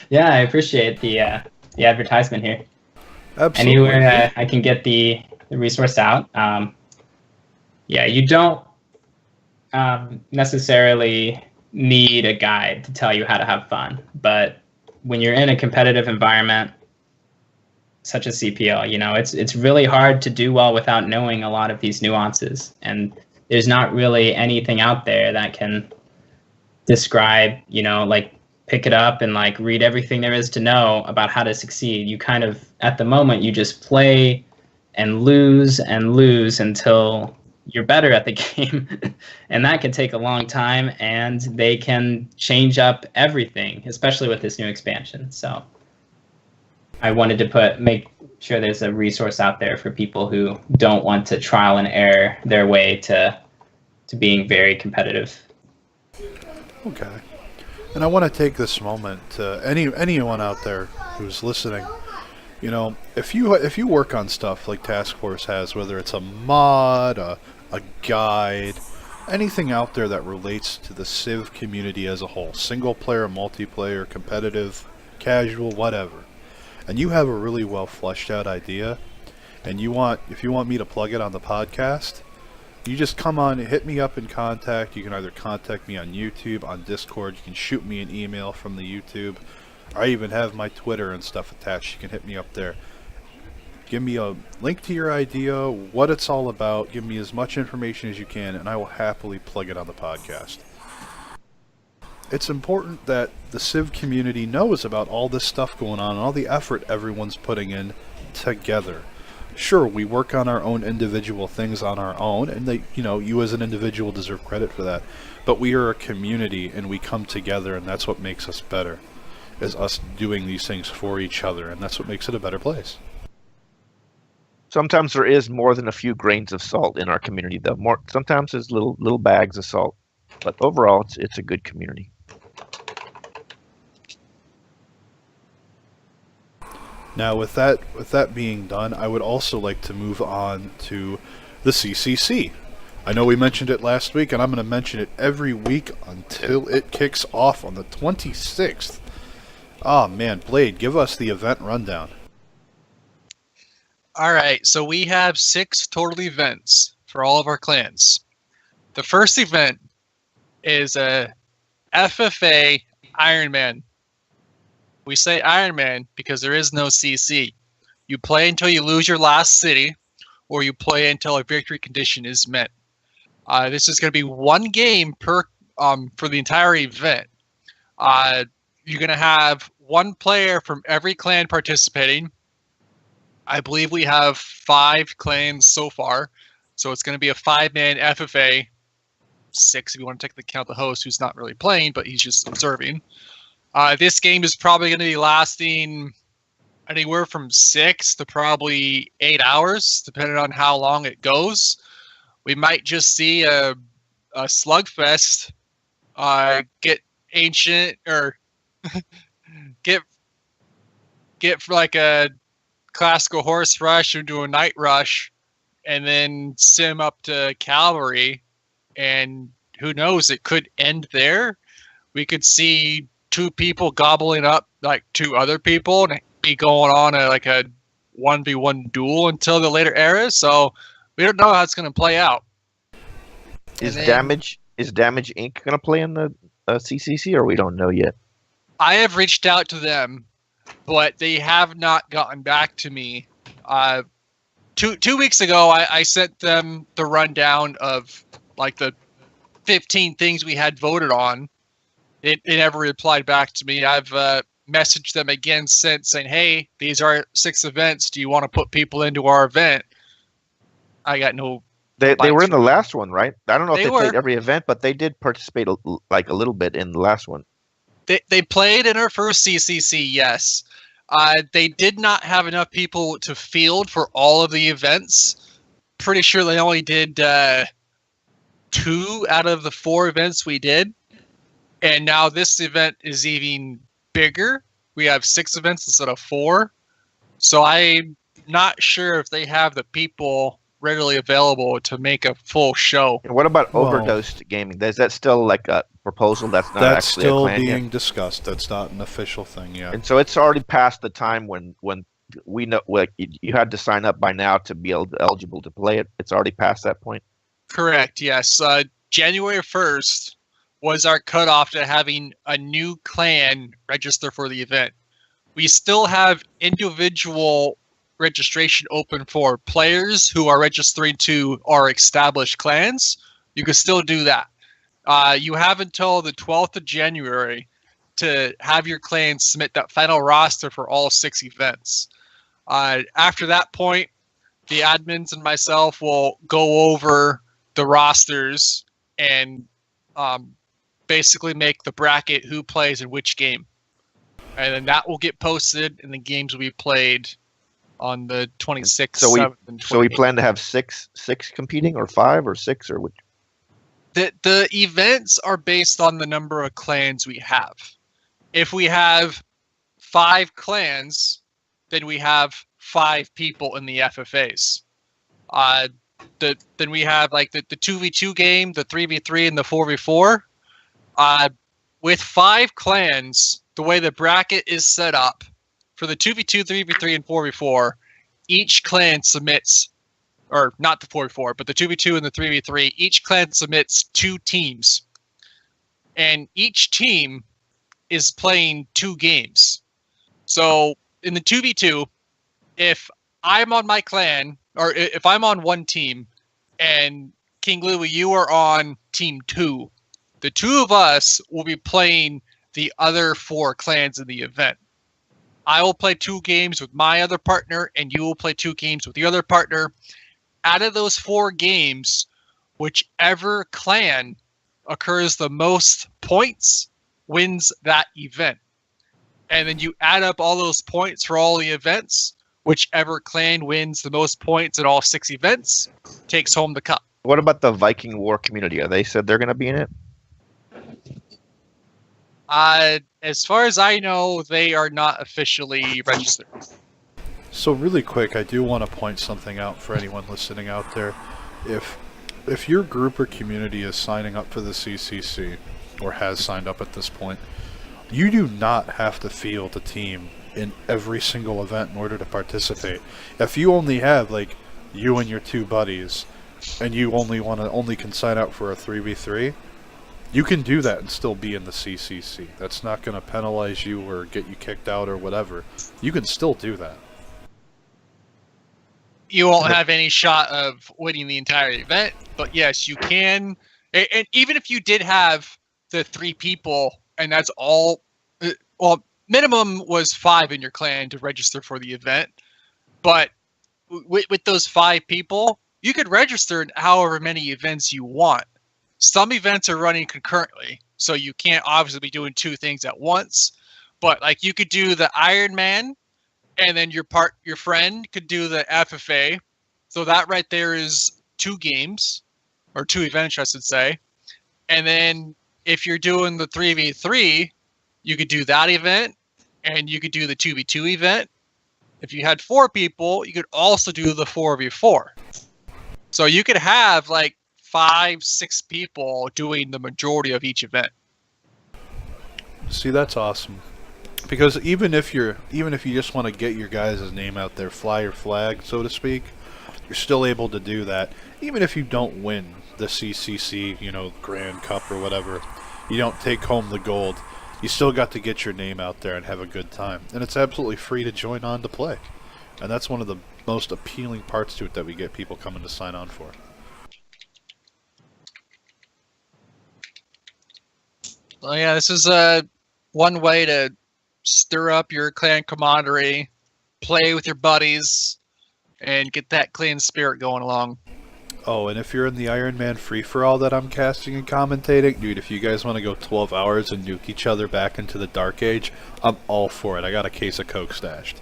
Yeah, I appreciate the advertisement here. Absolutely. Anywhere I can get the resource out. Yeah, you don't necessarily need a guide to tell you how to have fun, but when you're in a competitive environment such as CPL, it's really hard to do well without knowing a lot of these nuances, and there's not really anything out there that can describe, like pick it up and like read everything there is to know about how to succeed. You kind of, at the moment, you just play and lose until you're better at the game. And that can take a long time, and they can change up everything, especially with this new expansion. So I wanted to make sure there's a resource out there for people who don't want to trial and error their way to being very competitive. Okay. And I want to take this moment to anyone out there who's listening. If you work on stuff like Task Force has, whether it's a mod, a guide, anything out there that relates to the Civ community as a whole, single player, multiplayer, competitive, casual, whatever, and you have a really well fleshed out idea, and if you want me to plug it on the podcast, you just come on, hit me up in contact. You can either contact me on YouTube, on Discord. You can shoot me an email from the YouTube. I even have my Twitter and stuff attached. You can hit me up there. Give me a link to your idea, what it's all about. Give me as much information as you can, and I will happily plug it on the podcast. It's important that the Civ community knows about all this stuff going on and all the effort everyone's putting in together. Sure, we work on our own individual things on our own, and you as an individual deserve credit for that. But we are a community, and we come together, and that's what makes us better, is us doing these things for each other, and that's what makes it a better place. Sometimes there is more than a few grains of salt in our community, though. Sometimes there's little bags of salt, but overall, it's a good community. Now, with that being done, I would also like to move on to the CCC. I know we mentioned it last week, and I'm going to mention it every week until it kicks off on the 26th. Oh man, Blade, give us the event rundown. All right, so we have 6 total events for all of our clans. The first event is a FFA Ironman. We say Ironman because there is no CC. You play until you lose your last city, or you play until a victory condition is met. This is going to be one game per for the entire event. You're going to have one player from every clan participating. I believe we have 5 clans so far, so it's going to be a 5-man FFA. 6 if you want to take into account the host, who's not really playing, but he's just observing. This game is probably going to be lasting anywhere from 6 to probably 8 hours, depending on how long it goes. We might just see a slugfest, get ancient, or get like a classical horse rush or do a night rush, and then sim up to cavalry, and who knows, it could end there. We could see 2 people gobbling up like 2 other people and be going on a 1v1 duel until the later era. So we don't know how it's going to play out. Is Damage Inc. going to play in the CCC, or we don't know yet? I have reached out to them, but they have not gotten back to me. 2 weeks ago, I sent them the rundown of like the 15 things we had voted on. They never replied back to me. I've messaged them again since saying, hey, these are 6 events. Do you want to put people into our event? I got no. They were in the last one, right? I don't know if They they were. played every event, but they did participate like a little bit in the last one. They played in our first CCC, yes. They did not have enough people to field for all of the events. Pretty sure they only did 2 out of the 4 events we did. And now this event is even bigger. We have 6 events instead of 4. So I'm not sure if they have the people readily available to make a full show. And what about Well- Overdosed Gaming? Is that still like a proposal that's not That's actually still a clan being yet? discussed. That's not an official thing yet. And so it's already past the time when we know, like, you had to sign up by now to be eligible to play it. It's already past that point. Correct, yes. January 1st was our cutoff to having a new clan register for the event. We still have individual registration open for players who are registering to our established clans. You can still do that. You have until the 12th of January to have your clan submit that final roster for all 6 events. After that point, the admins and myself will go over the rosters and basically make the bracket who plays in which game. And then that will get posted and the games will be played on the 26th, So we 7th, and 28th. So we plan to have six competing, or 5 or 6, or which? The events are based on the number of clans we have. If we have 5 clans, then we have 5 people in the FFAs. Then we have like the 2v2 game, the 3v3, and the 4v4. With 5 clans, the way the bracket is set up, for the 2v2, 3v3, and 4v4, each clan submits, or not the 4v4, but the 2v2 and the 3v3, each clan submits 2 teams. And each team is playing 2 games. So in the 2v2, if I'm on my clan, or if I'm on one team, and KingLewie, you are on team 2, the 2 of us will be playing the other 4 clans in the event. I will play 2 games with my other partner, and you will play 2 games with the other partner. Out of those 4 games, whichever clan occurs the most points wins that event. And then you add up all those points for all the events. Whichever clan wins the most points at all 6 events takes home the cup. What about the Viking War community? Are they said they're going to be in it? As far as I know, they are not officially registered. So really quick, I do want to point something out for anyone listening out there. If your group or community is signing up for the CCC, or has signed up at this point, you do not have to field a team in every single event in order to participate. If you only have like you and your 2 buddies, and you only can sign up for a 3v3, you can do that and still be in the CCC. That's not going to penalize you or get you kicked out or whatever. You can still do that. You won't have any shot of winning the entire event, but yes, you can. And even if you did have the 3 people, and that's all, well, minimum was 5 in your clan to register for the event, but with those 5 people, you could register in however many events you want. Some events are running concurrently, so you can't obviously be doing 2 things at once. But like you could do the Iron Man, and then your friend could do the FFA. So that right there is 2 games, or 2 events, I should say. And then if you're doing the 3v3, you could do that event, and you could do the 2v2 event. if you had 4 people, you could also do the 4v4. So you could have like 5, 6 people doing the majority of each event. See, that's awesome. Because even if you just want to get your guys' name out there, fly your flag, so to speak, you're still able to do that. Even if you don't win the CCC, Grand Cup or whatever, you don't take home the gold, you still got to get your name out there and have a good time. And it's absolutely free to join on to play. And that's one of the most appealing parts to it that we get people coming to sign on for. Well, yeah, this is one way to stir up your clan camaraderie, play with your buddies, and get that clan spirit going along. Oh, and if you're in the Iron Man free-for-all that I'm casting and commentating, dude, if you guys want to go 12 hours and nuke each other back into the Dark Age, I'm all for it. I got a case of Coke stashed.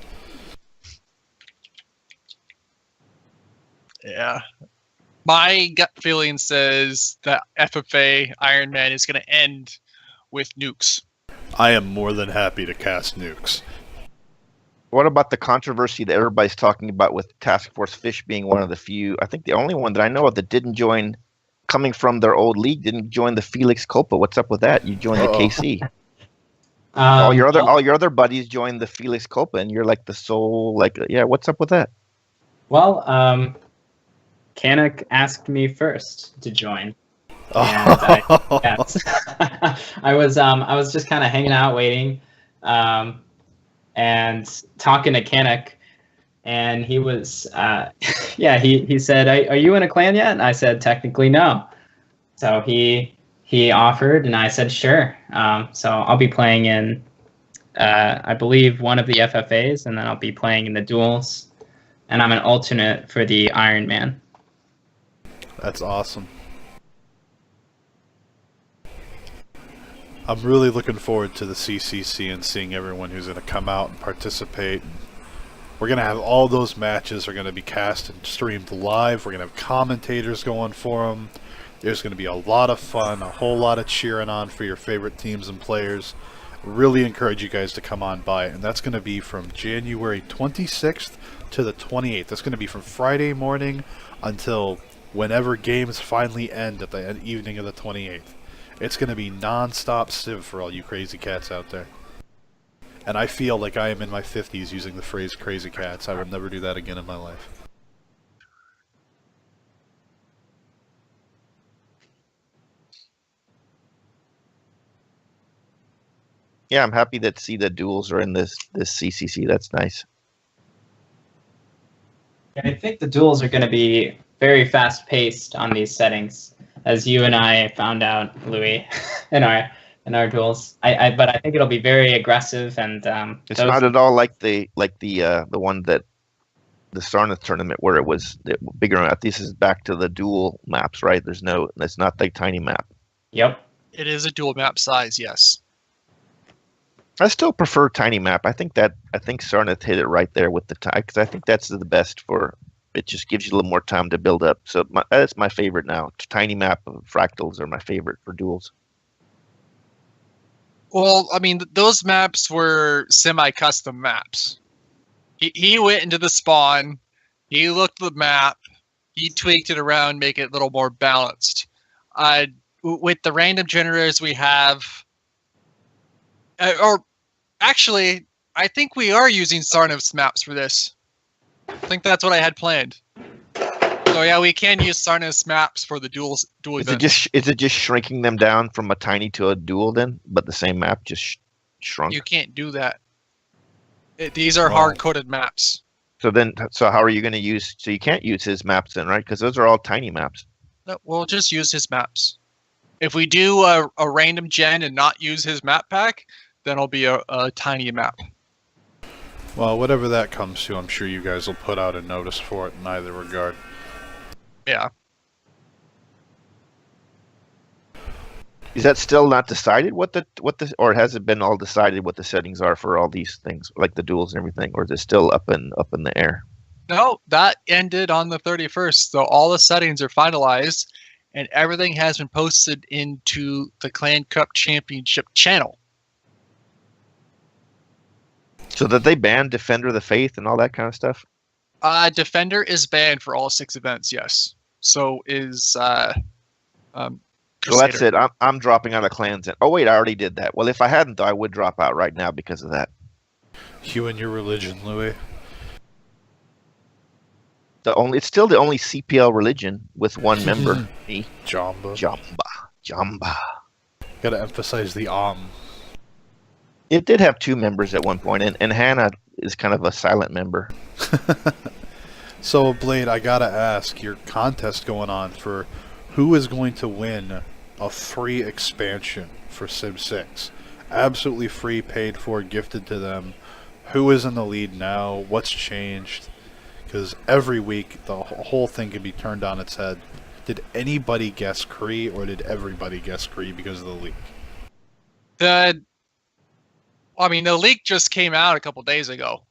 Yeah. My gut feeling says that FFA Iron Man is going to end with nukes. I am more than happy to cast nukes. What about the controversy that everybody's talking about with TaskForceFish being one of the few, I think the only one that I know of that didn't join, coming from their old league, didn't join the Felix Copa. What's up with that? You joined the KC. All your other buddies joined the Felix Copa, and you're like the sole, yeah, what's up with that? Well, Canuck asked me first to join. And I was just kind of hanging out waiting. And talking to Canuck, and he was, he said, "Are you in a clan yet?" And I said, "Technically, no." So he offered, and I said, "Sure." So I'll be playing in, I believe, one of the FFAs, and then I'll be playing in the duels, and I'm an alternate for the Iron Man. That's awesome. I'm really looking forward to the CCC and seeing everyone who's going to come out and participate. We're going to have all those matches are going to be cast and streamed live. We're going to have commentators going for them. There's going to be a lot of fun, a whole lot of cheering on for your favorite teams and players. Really encourage you guys to come on by. And that's going to be from January 26th to the 28th. That's going to be from Friday morning until whenever games finally end at the evening of the 28th. It's going to be non-stop Civ for all you crazy cats out there. And I feel like I am in my 50s using the phrase crazy cats. I will never do that again in my life. Yeah, I'm happy to see the duels are in this CCC. That's nice. I think the duels are going to be very fast-paced on these settings, as you and I found out, Louis, in our duels. But I think it'll be very aggressive, and it's not at all like the one that the Sarnith tournament where it was bigger map. This is back to the dual maps, right? It's not the tiny map. Yep. It is a dual map size, yes. I still prefer tiny map. I think Sarnith hit it right there with the time, because I think that's the best for. It just gives you a little more time to build up. So that's my favorite now. Tiny map fractals are my favorite for duels. Well, I mean, those maps were semi-custom maps. He went into the spawn, he looked at the map, he tweaked it around, make it a little more balanced. With the random generators we have, or actually, I think we are using Sarnith's maps for this. I think that's what I had planned. So yeah, we can use Sarnith's maps for the dual events. Is it just shrinking them down from a tiny to a dual then, but the same map just shrunk? You can't do that. These are hard-coded maps. So how are you going to use? So you can't use his maps then, right? Because those are all tiny maps. No, we'll just use his maps. If we do a random gen and not use his map pack, then it'll be a tiny map. Well, whatever that comes to, I'm sure you guys will put out a notice for it in either regard. Yeah. Is that still not decided or has it been all decided what the settings are for all these things, like the duels and everything, or is it still up in the air? No, that ended on the 31st. So all the settings are finalized and everything has been posted into the Clan Cup Championship channel. So that they ban Defender of the Faith and all that kind of stuff? Defender is banned for all 6 events, yes. So is So that's Crusader. it. I'm dropping out of clans. Oh wait, I already did that. Well, if I hadn't, though, I would drop out right now because of that. You and your religion, Louis. It's still the only CPL religion with one member. Me. Jamba. Jamba. Gotta emphasize the It did have 2 members at one point, and Hannah is kind of a silent member. So, Blade, I gotta ask, your contest going on for who is going to win a free expansion for Civ6. Absolutely free, paid for, gifted to them. Who is in the lead now? What's changed? Because every week, the whole thing can be turned on its head. Did anybody guess Cree, or did everybody guess Cree because of the leak? The leak just came out a couple days ago,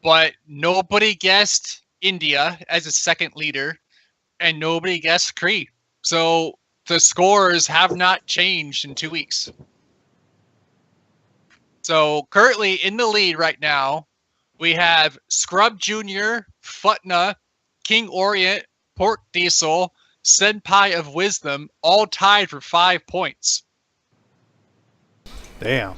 but nobody guessed India as a second leader, and nobody guessed Cree. So the scores have not changed in 2 weeks. So currently in the lead right now, we have Scrub Jr., Futna, King Orient, Pork Diesel, Senpai of Wisdom, all tied for 5 points. Damn.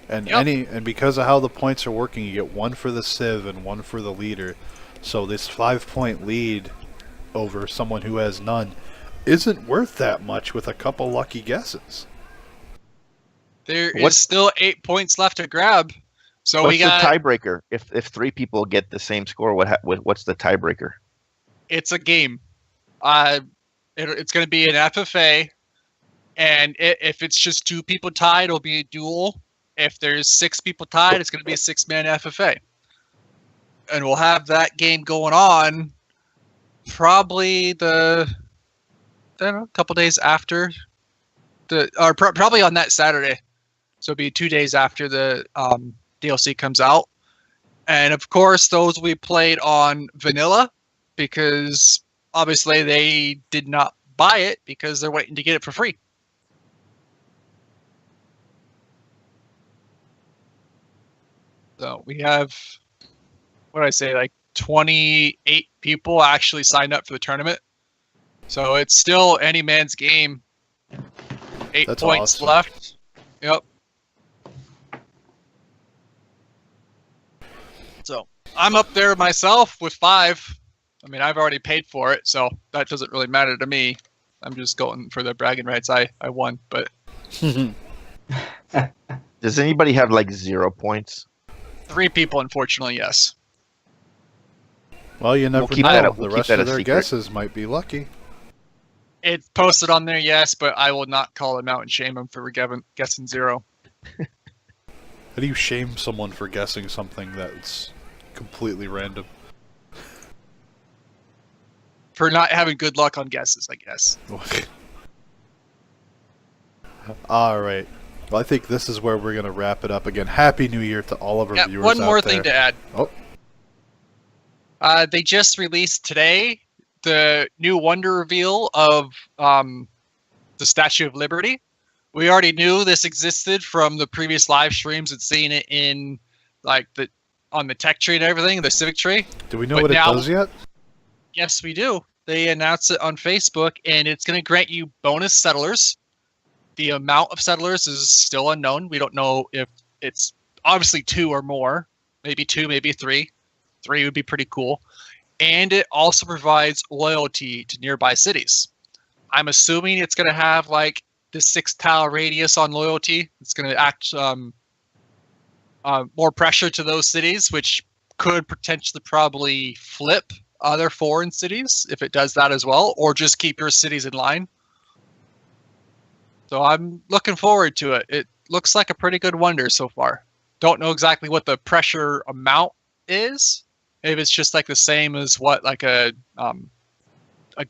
And Yep. and because of how the points are working, you get 1 for the Civ and 1 for the leader. So this 5-point lead over someone who has none isn't worth that much with a couple lucky guesses. There What- is still 8 points left to grab. So What's we got the tiebreaker? If 3 people get the same score, what's the tiebreaker? it's a game. It's going to be an FFA, and if it's just 2 people tied, it'll be a duel. If there's 6 people tied, it's going to be a 6-man FFA, and we'll have that game going on probably a couple days after probably on that Saturday. So it'll be 2 days after the DLC comes out, and of course those will be played on vanilla, because obviously they did not buy it because they're waiting to get it for free. So we have, what did I say, like 28 people actually signed up for the tournament. So it's still any man's game. 8 That's points awesome. left. Yep. So I'm up there myself with 5. I mean, I've already paid for it, so that doesn't really matter to me. I'm just going for the bragging rights. I won, but Does anybody have like 0 points? 3 people, unfortunately, yes. Well, you never keep know. that a- The we'll keep rest that of a their secret. guesses might be lucky. It's posted on there, yes, but I will not call them out and shame them for guessing 0. How do you shame someone for guessing something that's completely random? For not having good luck on guesses, I guess. All right. Well, I think this is where we're going to wrap it up again. Happy New Year to all of our Yeah, viewers one more out thing there. to add. Oh. They just released today the new wonder reveal of the Statue of Liberty. We already knew this existed from the previous live streams and seeing it in on the tech tree and everything, the civic tree. Do we know But what now- it does yet? Yes, we do. They announced it on Facebook, and it's going to grant you bonus settlers. The amount of settlers is still unknown. We don't know if it's obviously 2 or more. Maybe 2, maybe 3. 3 would be pretty cool. And it also provides loyalty to nearby cities. I'm assuming it's going to have like the 6-tile radius on loyalty. It's going to act more pressure to those cities, which could potentially probably flip other foreign cities if it does that as well, or just keep your cities in line. So I'm looking forward to it. It looks like a pretty good wonder so far. Don't know exactly what the pressure amount is. Maybe it's just like the same as what like a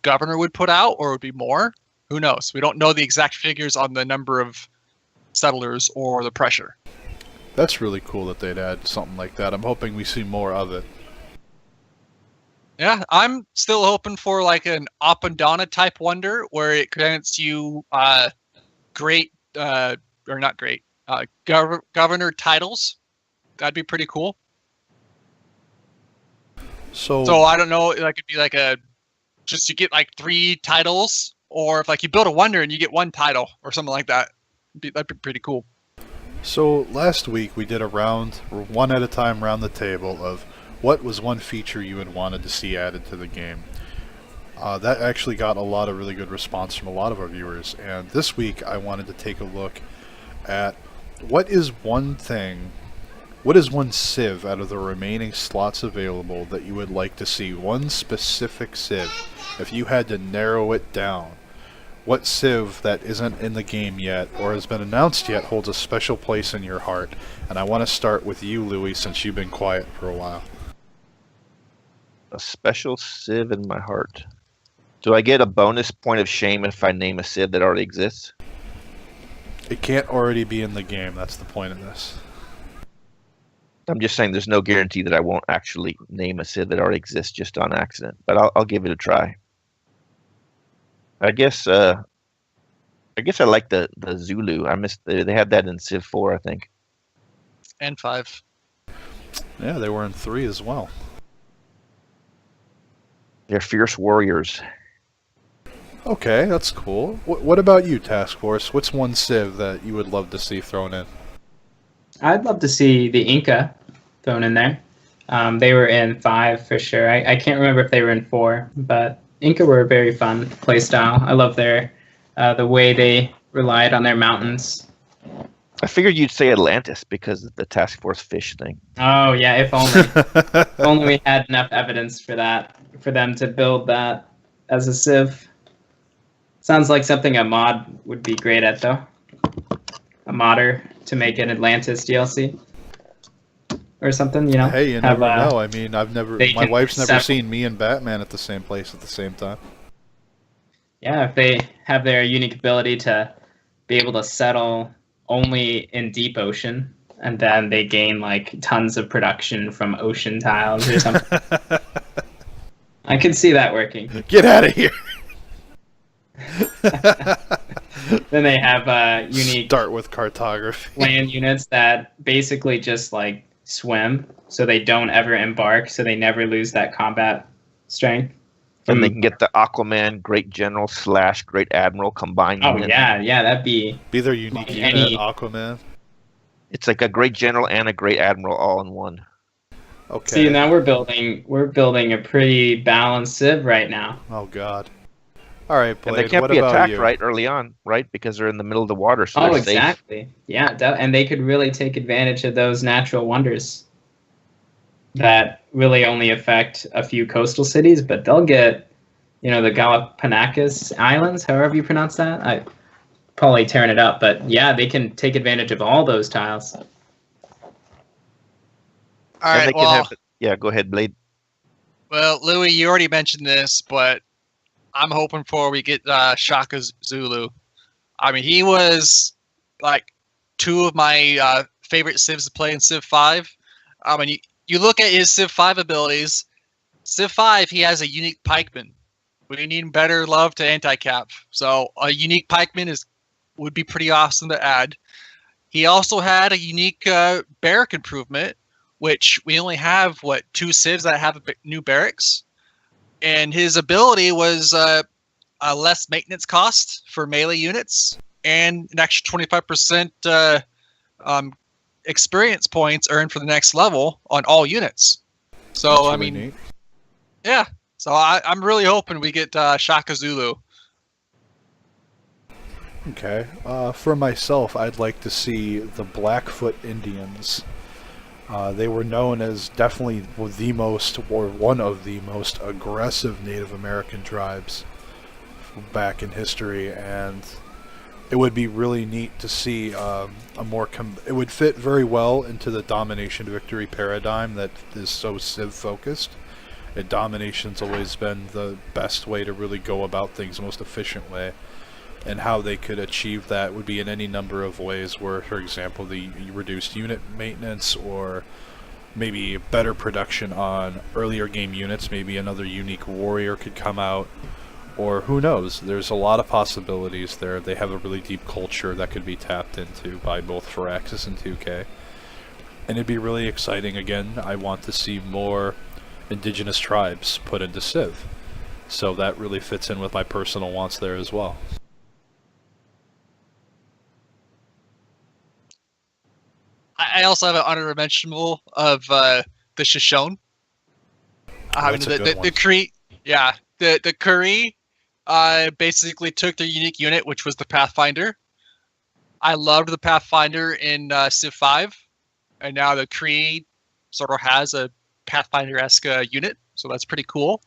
governor would put out, or it would be more. Who knows? We don't know the exact figures on the number of settlers or the pressure. That's really cool that they'd add something like that. I'm hoping we see more of it. Yeah, I'm still hoping for like an Appandana type wonder where it grants you governor titles that'd be pretty cool. So So I don't know, like it'd be like just you get like 3 titles, or if like you build a wonder and you get 1 title or something like that. That'd be pretty cool. So last week we did a round, one at a time, round the table of what was one feature you had wanted to see added to the game. That actually got a lot of really good response from a lot of our viewers, and this week I wanted to take a look at what is one Civ out of the remaining slots available that you would like to see, one specific Civ, if you had to narrow it down. What Civ that isn't in the game yet or has been announced yet holds a special place in your heart? And I want to start with you, Louis, since you've been quiet for a while. A special Civ in my heart. Do I get a bonus point of shame if I name a Civ that already exists? It can't already be in the game. That's the point of this. I'm just saying there's no guarantee that I won't actually name a Civ that already exists just on accident, but I'll give it a try. I guess I like the Zulu. I missed they had that in Civ 4, I think. And 5. Yeah, they were in 3 as well. They're fierce warriors. Okay, that's cool. What about you, Task Force? What's one Civ that you would love to see thrown in? I'd love to see the Inca thrown in there. They were in 5 for sure. I can't remember if they were in 4, but Inca were a very fun playstyle. I love their the way they relied on their mountains. I figured you'd say Atlantis because of the TaskForceFish thing. Oh yeah, if only. If only we had enough evidence for that, for them to build that as a Civ. Sounds like something a mod would be great at, though. A modder to make an Atlantis DLC or something, you know. Hey, you never know. I mean, my wife's never settle. seen me and Batman at the same place at the same time. Yeah, if they have their unique ability to be able to settle only in deep ocean, and then they gain like tons of production from ocean tiles or something. I could see that working. Get out of here. Then they have unique Start with cartography. land units that basically just like swim, so they don't ever embark, so they never lose that combat strength. And they can get the Aquaman, Great General / Great Admiral combined. Oh unit. yeah, that'd be Be their unique Like unit, any- Aquaman. It's like a Great General and a Great Admiral all in one. Okay. See, now we're building a pretty balanced Civ right now. Oh God. All right, Blade. And they can't what be about attacked you? right early on, right? Because they're in the middle of the water, so Oh, they're safe. exactly. Yeah, and they could really take advantage of those natural wonders that really only affect a few coastal cities, but they'll get, the Galapagos Islands, however you pronounce that. I probably tearing it up, but yeah, they can take advantage of all those tiles. All And right, they can well, yeah, go ahead, Blade. well, Louis, you already mentioned this, but I'm hoping for we get Shaka Zulu. I mean, he was like 2 of my favorite Civs to play in Civ 5. I mean, you look at his Civ 5 abilities. Civ 5, he has a unique pikeman. We need better love to anti-cap. So a unique pikeman would be pretty awesome to add. He also had a unique barrack improvement, which we only have, 2 Civs that have new barracks. And his ability was a less maintenance cost for melee units and an extra 25% experience points earned for the next level on all units. So, That's I really mean, neat. yeah. So I'm really hoping we get Shaka Zulu. Okay. For myself, I'd like to see the Blackfoot Indians. They were known as definitely one of the most aggressive Native American tribes back in history, and it would be really neat to see it would fit very well into the domination victory paradigm that is so Civ focused. Domination's always been the best way to really go about things, the most efficient way. And how they could achieve that would be in any number of ways where, for example, the reduced unit maintenance, or maybe better production on earlier game units, maybe another unique warrior could come out, or who knows, there's a lot of possibilities there. They have a really deep culture that could be tapped into by both Firaxis and 2K. And it'd be really exciting. Again, I want to see more indigenous tribes put into Civ. So that really fits in with my personal wants there as well. I also have an honorable mention of the Shoshone. That's a good one. The Cree, yeah, the Cree basically took their unique unit, which was the Pathfinder. I loved the Pathfinder in Civ 5, and now the Cree sort of has a Pathfinder-esque unit, so that's pretty cool.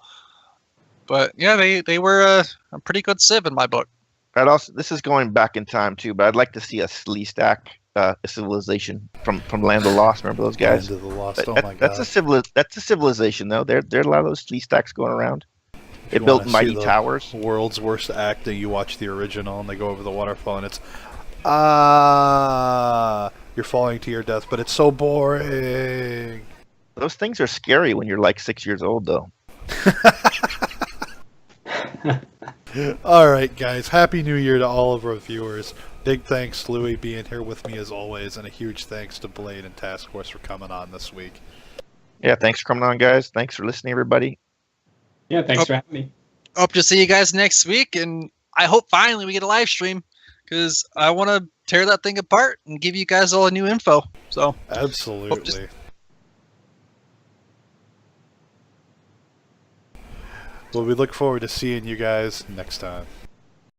But yeah, they were a pretty good Civ in my book. This is going back in time too, but I'd like to see a Slee Stack civilization from Land of the Lost. Remember those guys? Land of the Lost. Oh my god. That's a civilization though. There are a lot of those Slee Stacks going around. They you built wanna mighty see the towers. World's worst acting. You watch the original, and they go over the waterfall, and it's you're falling to your death, but it's so boring. Those things are scary when you're like 6 years old, though. All right, guys. Happy New Year to all of our viewers. Big thanks, Louie, being here with me as always, and a huge thanks to Blade and Task Force for coming on this week. Yeah, thanks for coming on, guys. Thanks for listening, everybody. Yeah, thanks for having me. Hope to see you guys next week, and I hope finally we get a live stream, because I want to tear that thing apart and give you guys all the new info. So Absolutely. Well, we look forward to seeing you guys next time.